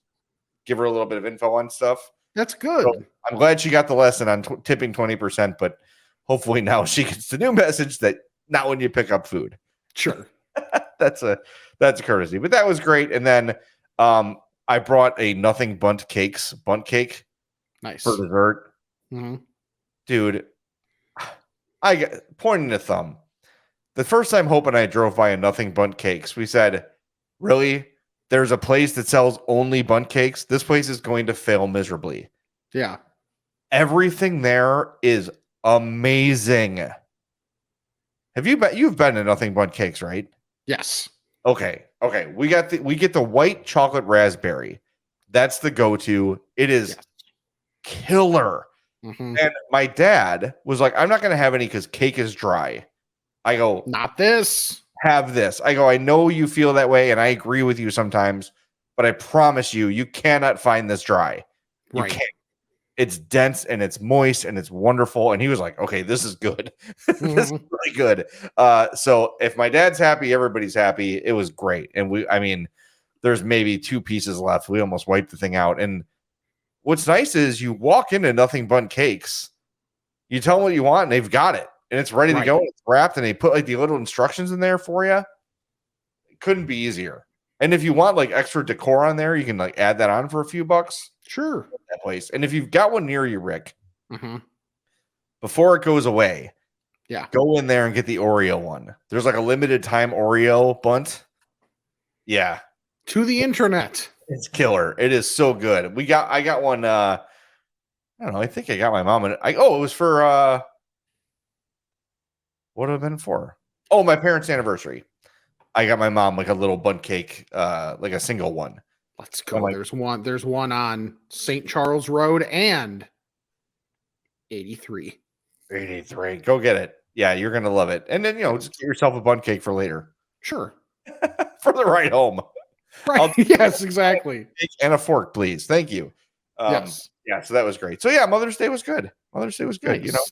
give her a little bit of info on stuff. That's good. So I'm glad she got the lesson on tipping 20%, but hopefully now she gets the new message that not when you pick up food. Sure. That's a courtesy, but that was great. And then I brought a nothing bundt cake nice for dessert. Dude, I got pointing a thumb. The first time Hope and I drove by a nothing bundt cakes, we said, really? There's a place that sells only bundt cakes? This place is going to fail miserably. Yeah. Everything there is amazing. You've been to nothing bundt cakes, right? Yes. Okay. We get the white chocolate raspberry. That's the go-to. It is killer. And my dad was like, I'm not going to have any because cake is dry. I go, not this. Have this. I go, I know you feel that way, and I agree with you sometimes, but I promise you cannot find this dry. You can't. It's dense and it's moist and it's wonderful. And he was like, okay, this is good. This is really good. So if my dad's happy, everybody's happy. It was great. And there's maybe 2 pieces left. We almost wiped the thing out. And what's nice is you walk into nothing bundt cakes, you tell them what you want, and they've got it. And it's ready to go. It's wrapped, and they put like the little instructions in there for you. It couldn't be easier. And if you want like extra decor on there, you can like add that on for a few bucks. Sure. That place. And if you've got one near you, Rick, before it goes away, go in there and get the Oreo one. There's like a limited time Oreo bundt. Yeah. To the internet. It's killer. It is so good. I got one. I don't know. I think I got my mom. It was for what would it have been for? Oh, my parents' anniversary. I got my mom like a little bundt cake, like a single one. Let's go. There's one on St. Charles Road and 83. 83. Go get it. Yeah, you're gonna love it. And then just get yourself a bundt cake for later. Sure. For the ride home. Right. Yes, exactly. And a fork, please. Thank you. Yes. Yeah, so that was great. So yeah, Mother's Day was good. Nice.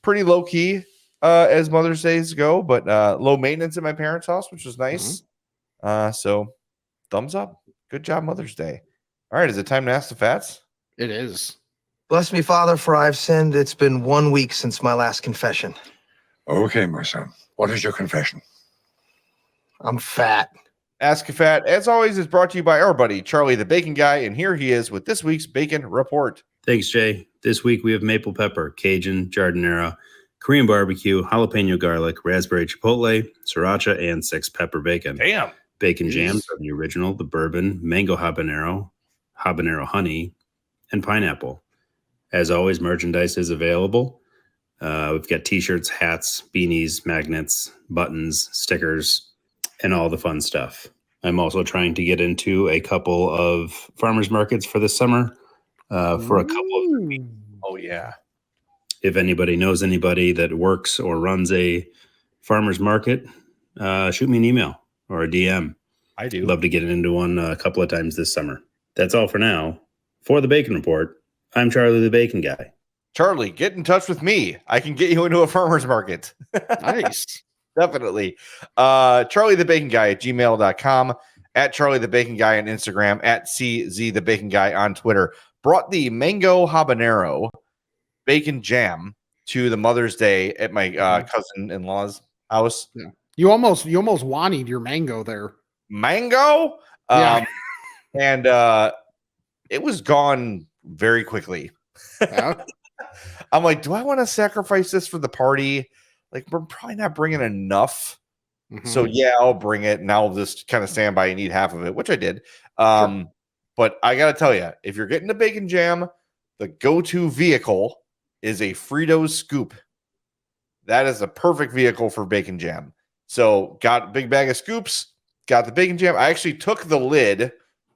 Pretty low key as Mother's Days go, but low maintenance at my parents' house, which was nice. So thumbs up. Good job, Mother's Day. All right, is it time to ask the Fats? It is. Bless me, Father, for I've sinned. It's been 1 week since my last confession. Okay, my son. What is your confession? I'm fat. Ask a Fat, as always, is brought to you by our buddy, Charlie the Bacon Guy, and here he is with this week's Bacon Report. Thanks, Jay. This week we have maple pepper, Cajun, Jardinera, Korean barbecue, jalapeno garlic, raspberry chipotle, sriracha, and 6 pepper bacon. Damn. Bacon jams are the original, the bourbon, mango habanero, habanero honey, and pineapple. As always, merchandise is available. We've got t-shirts, hats, beanies, magnets, buttons, stickers, and all the fun stuff. I'm also trying to get into a couple of farmers markets for this summer for a couple of weeks. Oh, yeah. if anybody knows anybody that works or runs a farmer's market, shoot me an email or a DM. I do. Love to get into one a couple of times this summer. That's all for now. For the Bacon Report, I'm Charlie the Bacon Guy. Charlie, get in touch with me. I can get you into a farmer's market. Nice. Definitely. Charlie the Bacon Guy at gmail.com, at Charlie the Bacon Guy on Instagram, at CZ the Bacon Guy on Twitter. Brought the mango habanero bacon jam to the Mother's Day at my cousin-in-law's house. Yeah. You almost wanted your mango there. Mango? Yeah. And it was gone very quickly. Yeah. I'm like, do I want to sacrifice this for the party? Like, we're probably not bringing enough. Mhm. So yeah, I'll bring it and I'll just kind of stand by and eat half of it, which I did. But I got to tell you, if you're getting the bacon jam, the go-to vehicle is a Frito scoop. That is a perfect vehicle for bacon jam. So got a big bag of scoops, got the bacon jam. I actually took the lid.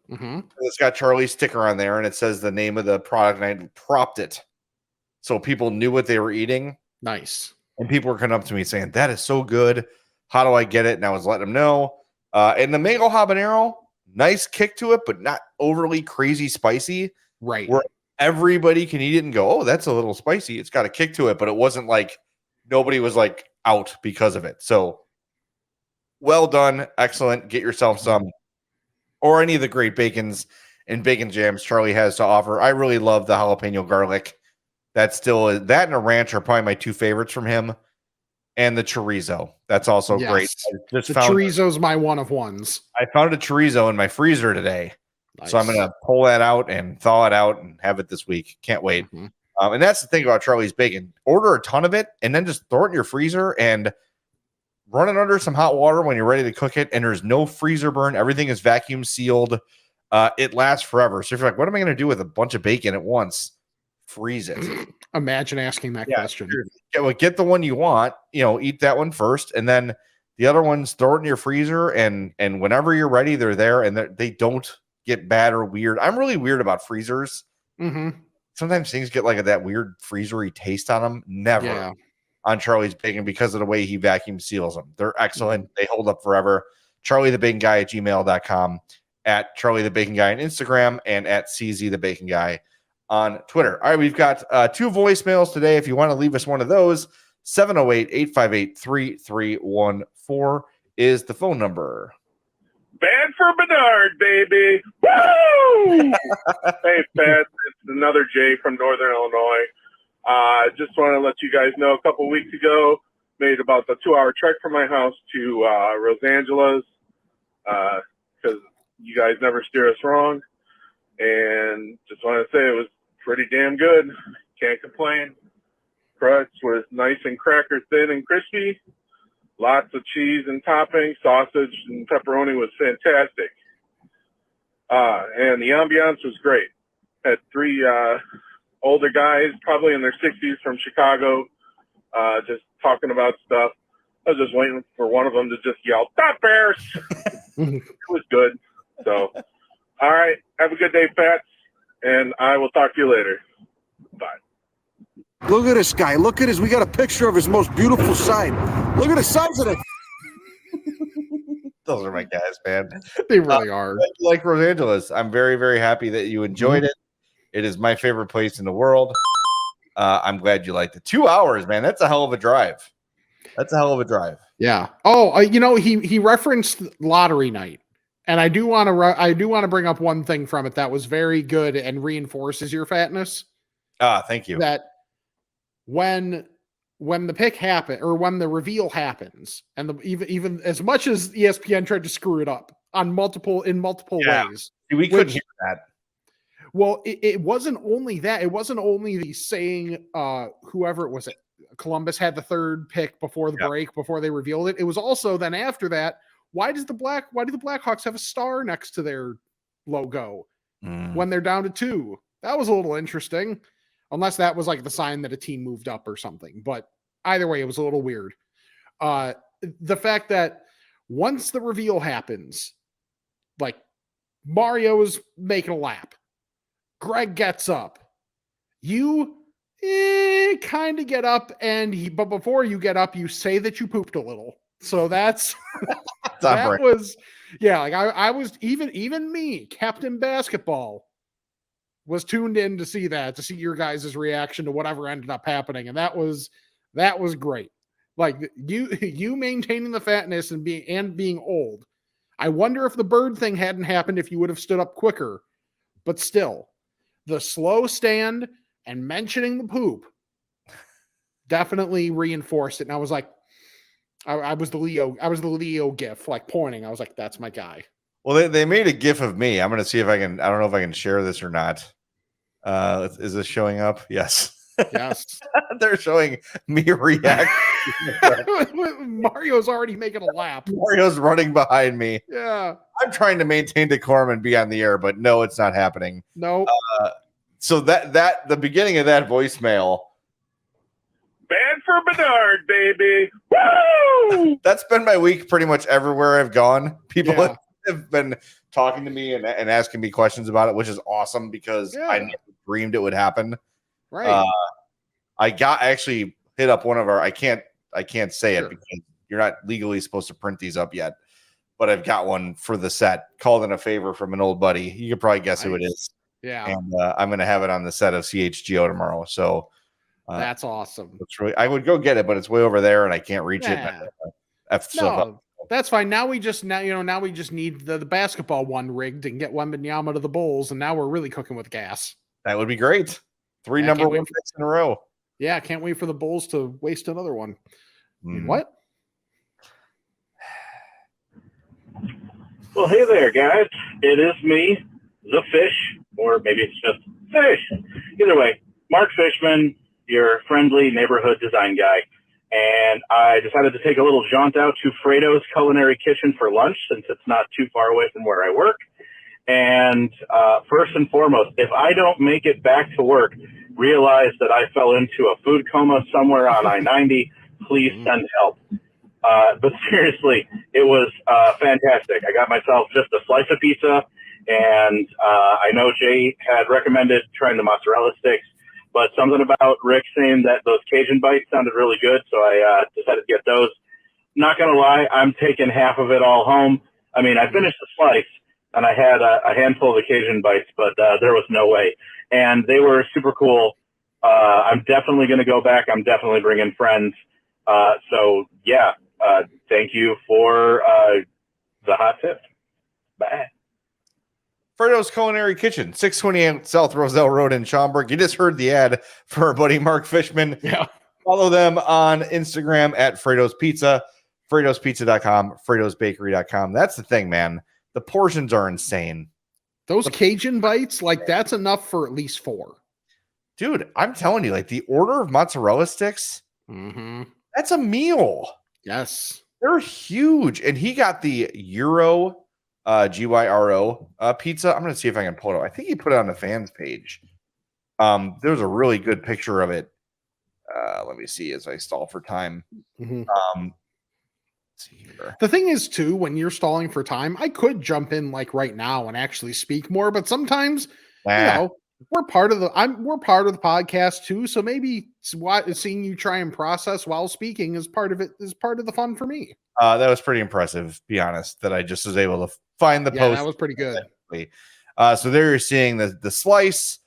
Mhm. It's got Charlie's sticker on there and it says the name of the product and I propped it so people knew what they were eating. Nice. And people were coming up to me saying, that is so good. How do I get it? And I was letting them know. And the mango habanero, nice kick to it, but not overly crazy spicy. Right. Where everybody can eat it and go, oh, that's a little spicy. It's got a kick to it, but it wasn't like nobody was like out because of it. So well done. Excellent. Get yourself some or any of the great bacons and bacon jams Charlie has to offer. I really love the jalapeno garlic. That's still that and a ranch are probably my two favorites from him. And the chorizo. That's also great. The chorizo's my one of ones. I found a chorizo in my freezer today. Nice. So I'm going to pull that out and thaw it out and have it this week. Can't wait. Mm-hmm. And that's the thing about Charlie's bacon. Order a ton of it and then just throw it in your freezer and run it under some hot water when you're ready to cook it. And there's no freezer burn. Everything is vacuum sealed. It lasts forever. So if you're like, what am I going to do with a bunch of bacon at once? Freeze it. Imagine asking that question. Get the one you want, eat that one first. And then the other ones, throw it in your freezer. And whenever you're ready, they're there and they don't get bad or weird. I'm really weird about freezers. Mm-hmm. Sometimes things get like that weird freezery taste on them. Never on Charlie's Bacon because of the way he vacuum seals them. They're excellent. Mm-hmm. They hold up forever. Charlie the Bacon Guy at gmail.com, at Charlie the Bacon Guy on Instagram, and at CZ the Bacon Guy on Twitter. All right, we've got two voicemails today. If you want to leave us one of those, 708-858-3314 is the phone number. Bad for Bernard, baby. Woo! Hey, Pat. It's another Jay from Northern Illinois. Just want to let you guys know a couple weeks ago, made about the 2-hour trek from my house to Los Angeles because you guys never steer us wrong. And just want to say it was pretty damn good. Can't complain. Crust was nice and cracker thin and crispy. Lots of cheese and topping. Sausage and pepperoni was fantastic. And the ambiance was great. Had 3 older guys, probably in their 60s from Chicago, just talking about stuff. I was just waiting for one of them to just yell, "Stop Bears!" It was good. So, all right. Have a good day, Pats. And I will talk to you later. Bye. Look at this guy. Look at his. We got a picture of his most beautiful side. Look at the size of it. Those are my guys, man. They really are. Like Los Angeles. I'm very, very happy that you enjoyed it. It is my favorite place in the world. I'm glad you liked it. 2 hours, man. That's a hell of a drive. Yeah. Oh, he referenced lottery night. And I do want to bring up one thing from it that was very good and reinforces your fatness. Thank you. That when the pick happen or when the reveal happens, and even as much as ESPN tried to screw it up in multiple ways, we couldn't hear that. Well, it wasn't only that. It wasn't only the saying whoever it was, Columbus had the third pick before the break, before they revealed it. It was also then after that. Why do the Blackhawks have a star next to their logo when they're down to 2? That was a little interesting, unless that was like the sign that a team moved up or something. But either way, it was a little weird. The fact that once the reveal happens, like Mario is making a lap, Greg gets up. You kind of get up, but before you get up, you say that you pooped a little. So that was, yeah. Like I was even me, Captain Basketball, was tuned in to see your guys' reaction to whatever ended up happening, and that was great. Like you maintaining the fatness and being old. I wonder if the bird thing hadn't happened if you would have stood up quicker, but still, the slow stand and mentioning the poop definitely reinforced it. And I was like, I was the Leo gif, like pointing. I was like, that's my guy. Well, they made a gif of me. I'm going to see if I can. I don't know if I can share this or not. Is this showing up? Yes. Yes. They're showing me react. Mario's already making a lap. Mario's running behind me. Yeah. I'm trying to maintain decorum and be on the air, but no, it's not happening. No. So that the beginning of that voicemail. Bad for Bedard, baby. Woo! That's been my week pretty much everywhere I've gone. People have been talking to me and asking me questions about it, which is awesome because I never dreamed it would happen. Right. I actually hit up one of our, I can't say it because you're not legally supposed to print these up yet, but I've got one for the set, called in a favor from an old buddy. You could probably guess who it is. Yeah. And I'm going to have it on the set of CHGO tomorrow. So that's awesome. It's really, I would go get it, but it's way over there and I can't reach it. That's fine. Now we just need the basketball one rigged and get Wembanyama to the Bulls, and now we're really cooking with gas. That would be great. 3 number 1 picks in a row. Yeah, I can't wait for the Bulls to waste another one. What? Well, hey there, guys. It is me, the Fish, or maybe it's just Fish. Either way, Mark Fishman, your friendly neighborhood design guy. And I decided to take a little jaunt out to Frato's Culinary Kitchen for lunch, since it's not too far away from where I work. And first and foremost, if I don't make it back to work, realize that I fell into a food coma somewhere on I-90. Please send help. But seriously, it was fantastic. I got myself just a slice of pizza, and I know Jay had recommended trying the mozzarella sticks, but something about Rick saying that those Cajun bites sounded really good, so I decided to get those. Not going to lie, I'm taking half of it all home. I mean, I finished the slice, and I had a handful of the Cajun bites, but there was no way. And they were super cool. I'm definitely going to go back. I'm definitely bringing friends. So, yeah, thank you for the hot tip. Bye. Frato's Culinary Kitchen, 628 South Roselle Road in Schaumburg. You just heard the ad for our buddy Mark Fishman. Yeah. Follow them on Instagram at Frato's Pizza, FratosPizza.com, FratosBakery.com. That's the thing, man. The portions are insane. Those Cajun bites, like that's enough for at least 4. Dude, I'm telling you, like the order of mozzarella sticks, that's a meal. Yes. They're huge. And he got the Gyro, Gyro pizza. I'm going to see if I can pull it up. I think he put it on the fans page. There's a really good picture of it. Let me see as I stall for time. Let's see here. The thing is, too, when you're stalling for time, I could jump in like right now and actually speak more, but sometimes, you know, we're part of the podcast too. So maybe seeing you try and process while speaking is part of the fun for me. That was pretty impressive, be honest, that I just was able to find the post. That was pretty good. So there you're seeing the slice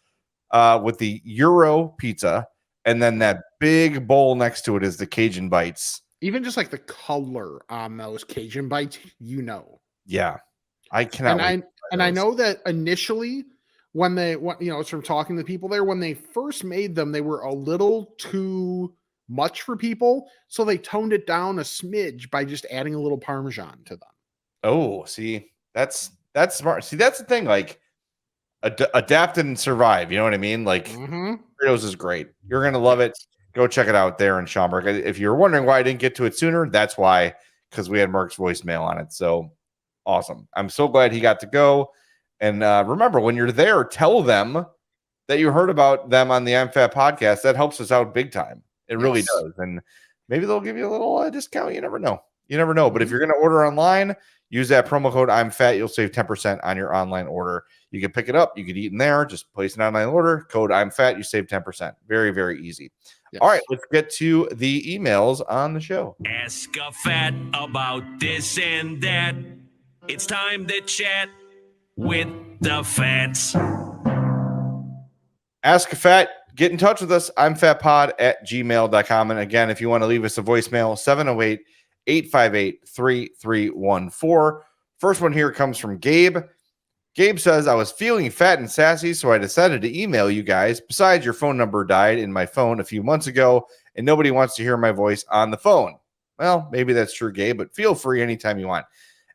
with the Euro pizza, and then that big bowl next to it is the Cajun bites. Even just like the color on those Cajun bites, you know. Yeah. I cannot. I know that initially when it's from talking to people there, when they first made them, they were a little too much for people. So they toned it down a smidge by just adding a little Parmesan to them. Oh, see, that's smart. See, that's the thing. Like adapt and survive. You know what I mean? Like Fritos is great. You're going to love it. Go check it out there in Schaumburg. If you're wondering why I didn't get to it sooner, that's why, because we had Mark's voicemail on it. So awesome. I'm so glad he got to go. And remember, when you're there, tell them that you heard about them on the I'm Fat podcast. That helps us out big time. It really does. And maybe they'll give you a little discount. You never know. But if you're going to order online, Use that promo code I'm fat. You'll save 10% on your online order. You can pick it up. You can eat in there. Just place an online order. Code I'm fat. You save 10%. Very, very easy. Yes. All right, let's get to the emails on the show. Ask a fat about this and that. It's time to chat with the fats. Ask a fat. Get in touch with us. I'm fatpod@gmail.com. And again, if you want to leave us a voicemail, 708-858-3314. First one here comes from Gabe. Gabe says, I was feeling fat and sassy, so I decided to email you guys. Besides, your phone number died in my phone a few months ago, and nobody wants to hear my voice on the phone. Well, maybe that's true, Gabe, but feel free anytime you want.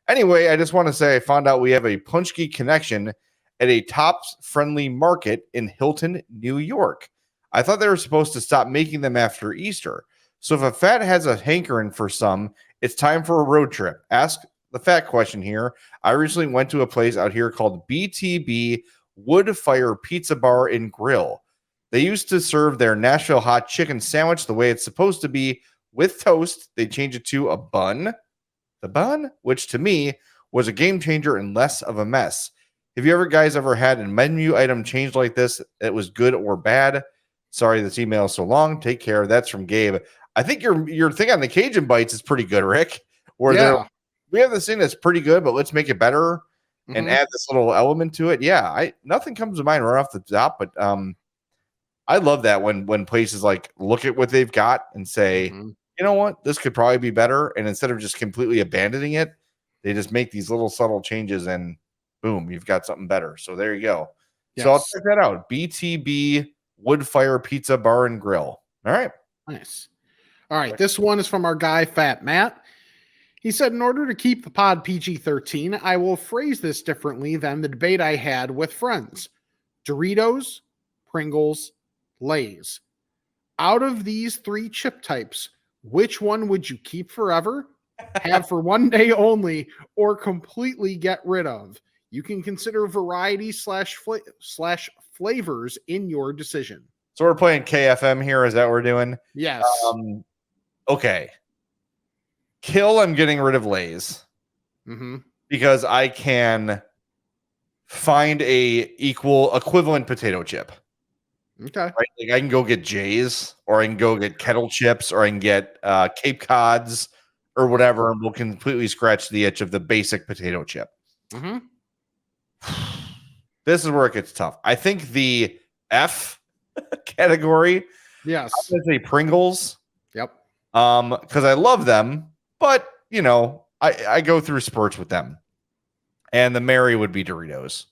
Anyway, I just want to say I found out we have a Punchki connection at a Tops Friendly Market in Hilton, New York. I thought they were supposed to stop making them after Easter. So if a fat has a hankering for some, it's time for a road trip. Ask the fat question here. I recently went to a place out here called BTB Wood Fire Pizza Bar and Grill. They used to serve their Nashville hot chicken sandwich the way it's supposed to be with toast. They changed it to a bun. The bun, which to me was a game changer and less of a mess. Have you guys ever had a menu item changed like this? It was good or bad? Sorry, this email is so long. Take care. That's from Gabe. I think your thing on the Cajun bites is pretty good, Rick. Where we have this thing that's pretty good, but let's make it better and add this little element to it. Yeah, nothing comes to mind right off the top, but I love that when places like look at what they've got and say, you know what, this could probably be better. And instead of just completely abandoning it, they just make these little subtle changes and boom, you've got something better. So there you go. Yes. So I'll check that out. BTB Wood Fire Pizza Bar and Grill. All right. Nice. All right. This one is from our guy, Fat Matt. He said, in order to keep the pod PG-13, I will phrase this differently than the debate I had with friends. Doritos, Pringles, Lay's. Out of these three chip types, which one would you keep forever, have for one day only, or completely get rid of? You can consider variety slash flavors in your decision. So we're playing KFM here. Is that what we're doing? Yes. Okay. I'm getting rid of Lay's because I can find a equivalent potato chip. Okay. Right? Like I can go get Jay's, or I can go get kettle chips, or I can get Cape Cods or whatever, and we'll completely scratch the itch of the basic potato chip. This is where it gets tough. I think the F category. Yes. I'm gonna say Pringles. Yep. Because I love them, but you know, I go through spurts with them. And the Mary would be Doritos.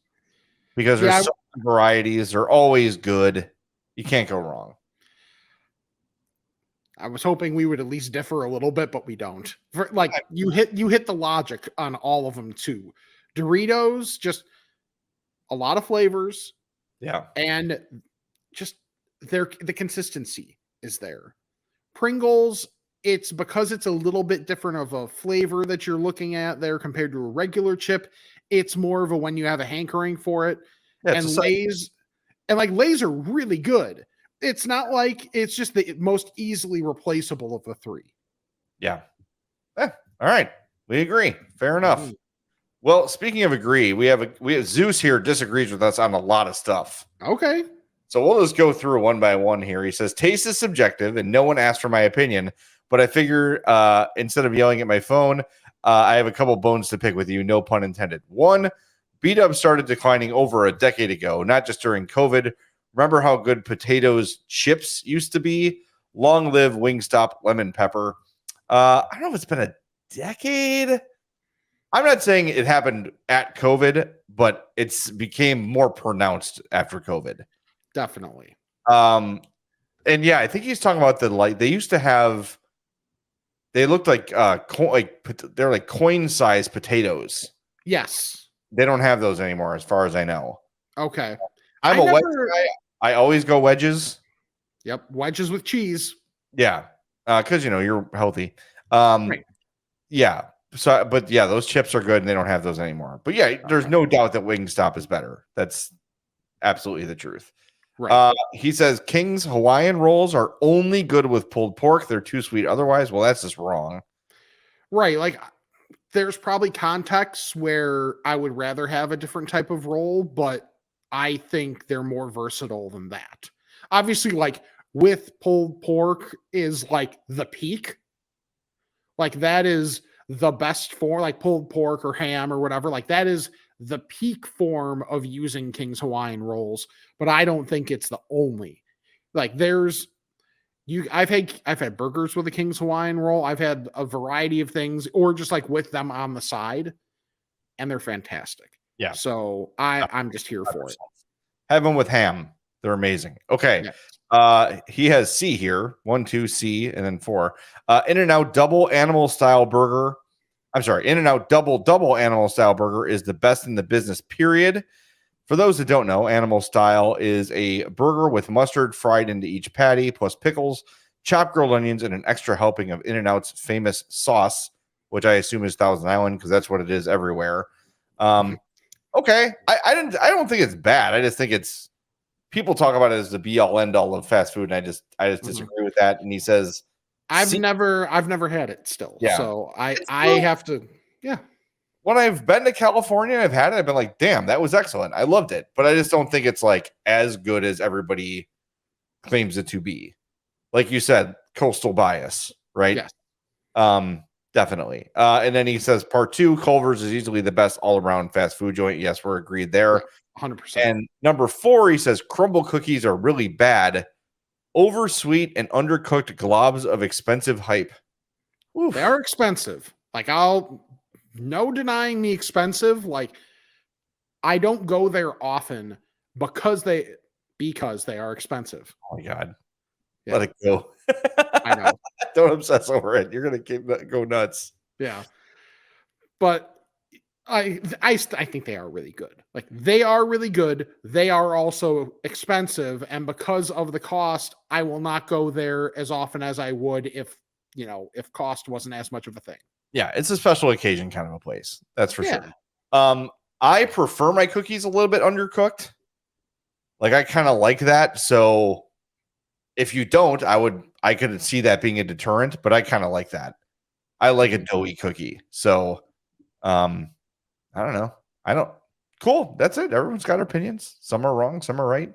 Because there's so many varieties, they're always good. You can't go wrong. I was hoping we would at least differ a little bit, but we don't. You hit the logic on all of them too. Doritos, just a lot of flavors. Yeah. And just the consistency is there. Pringles, it's because it's a little bit different of a flavor that you're looking at there compared to a regular chip. It's more of a when you have a hankering for it. Yeah, and Lay's are really good. It's not like it's just the most easily replaceable of the three. Yeah. All right. We agree. Fair enough. Well, speaking of agree, we have Zeus here disagrees with us on a lot of stuff. Okay. So we'll just go through one by one here. He says, taste is subjective and no one asked for my opinion, but I figure instead of yelling at my phone, I have a couple bones to pick with you. No pun intended. One, B-Dub started declining over a decade ago, not just during COVID. Remember how good potatoes chips used to be? Long live Wingstop lemon pepper. I don't know if it's been a decade. I'm not saying it happened at COVID, but it's became more pronounced after COVID. Definitely. And yeah, I think he's talking about they used to have, they looked like they're like coin-sized potatoes. Yes. They don't have those anymore, as far as I know. Okay. I'm a wedge guy. I always go wedges. Yep, wedges with cheese. Yeah, because you're healthy. Right. Yeah. So, but yeah, those chips are good, and they don't have those anymore. But yeah, there's no doubt that Wingstop is better. That's absolutely the truth. Right. He says King's Hawaiian rolls are only good with pulled pork. They're too sweet otherwise. Well, that's just wrong. Right. Like there's probably contexts where I would rather have a different type of role, but I think they're more versatile than that. Obviously, like with pulled pork is like the peak. Like that is the best form, like pulled pork or ham or whatever. Like that is the peak form of using King's Hawaiian rolls, but I don't think it's the only. Like I've had burgers with a King's Hawaiian roll. I've had a variety of things, or just like with them on the side, and they're fantastic. Yeah. So I'm just here for it. Have them with ham. They're amazing. Okay. Yeah. He has C here. 1, 2, C, and then 4. In-N-Out double animal style burger. I'm sorry. In-N-Out double animal style burger is the best in the business, period. For those that don't know, animal style is a burger with mustard fried into each patty, plus pickles, chopped grilled onions, and an extra helping of In-N-Out's famous sauce, which I assume is Thousand Island because that's what it is everywhere. Okay, I don't think it's bad. I just think it's people talk about it as the be all end all of fast food, and I just disagree with that. And he says, I've never had it still. Yeah. So I have to. Yeah. When I've been to California and I've had it, I've been like, damn, that was excellent. I loved it. But I just don't think it's like as good as everybody claims it to be. Like you said, coastal bias, right? Yes. Definitely. And then he says part 2, Culver's is easily the best all-around fast food joint. Yes, we're agreed there. 100%. And number 4, he says crumble cookies are really bad. Oversweet and undercooked globs of expensive hype. Oof. They are expensive. Like no denying the expensive. Like I don't go there often because they are expensive. Oh my God. Yeah. Let it go. I know. Don't obsess over it. You're going to go nuts. Yeah. But I think they are really good. Like they are really good. They are also expensive. And because of the cost, I will not go there as often as I would if cost wasn't as much of a thing. Yeah, it's a special occasion kind of a place. That's for sure. I prefer my cookies a little bit undercooked. Like I kind of like that. So if you don't, I could see that being a deterrent, but I kind of like that. I like a doughy cookie. So I don't know. Cool. That's it. Everyone's got opinions. Some are wrong, some are right.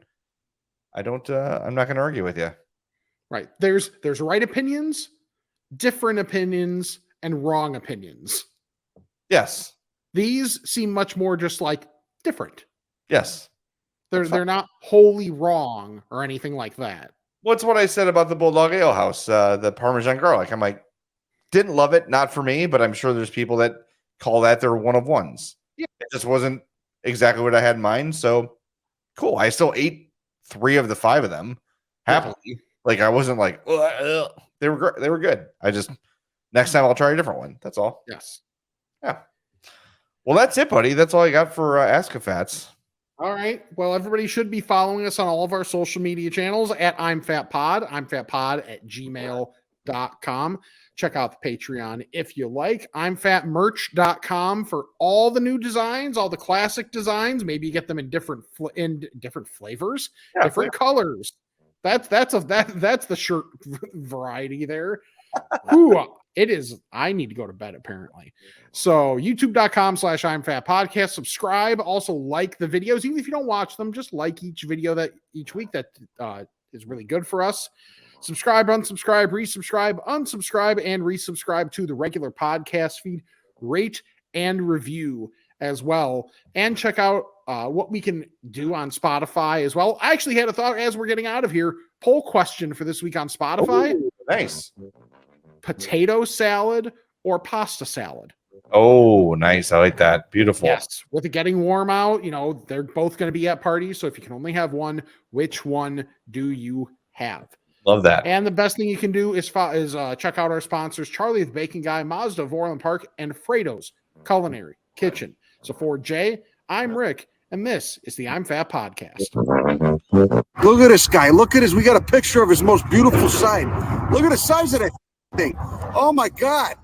I'm not going to argue with you. Right. There's right opinions, different opinions, and wrong opinions. Yes. These seem much more just like different. Yes. They're not wholly wrong or anything like that. What's what I said about the Bulldog Ale House, the Parmesan garlic. I'm like, didn't love it, not for me, but I'm sure there's people that call that their one of ones. Yeah. It just wasn't exactly what I had in mind. So cool. I still ate 3 of the 5 of them happily. Yeah. Like I wasn't like, ugh. They were good. Next time I'll try a different one. That's all. Yes. Yeah. Well, that's it, buddy. That's all I got for Ask-A-Fats. All right. Well, everybody should be following us on all of our social media channels at I'm Fat Pod, imfatpod@gmail.com. Check out the Patreon if you like. I'mFatMerch.com for all the new designs, all the classic designs. Maybe you get them in different flavors, different colors. That's the shirt variety there. Ooh, it is. I need to go to bed apparently. So youtube.com/I'mFatPodcast. Subscribe. Also like the videos. Even if you don't watch them, just like each video each week. That is really good for us. Subscribe, unsubscribe, resubscribe, unsubscribe, and resubscribe to the regular podcast feed. Rate and review as well. And check out what we can do on Spotify as well. I actually had a thought as we're getting out of here. Poll question for this week on Spotify. Ooh, nice. Potato salad or pasta salad? Oh, nice. I like that. Beautiful. Yes. With it getting warm out, they're both going to be at parties. So if you can only have one, which one do you have? Love that. And the best thing you can do is check out our sponsors, Charlie the Bacon Guy, Mazda of Orland Park, and Frato's Culinary Kitchen. So for Jay, I'm Rick, and this is the I'm Fat Podcast. Look at this guy. Look at his. We got a picture of his most beautiful side. Look at the size of that thing. Oh my God.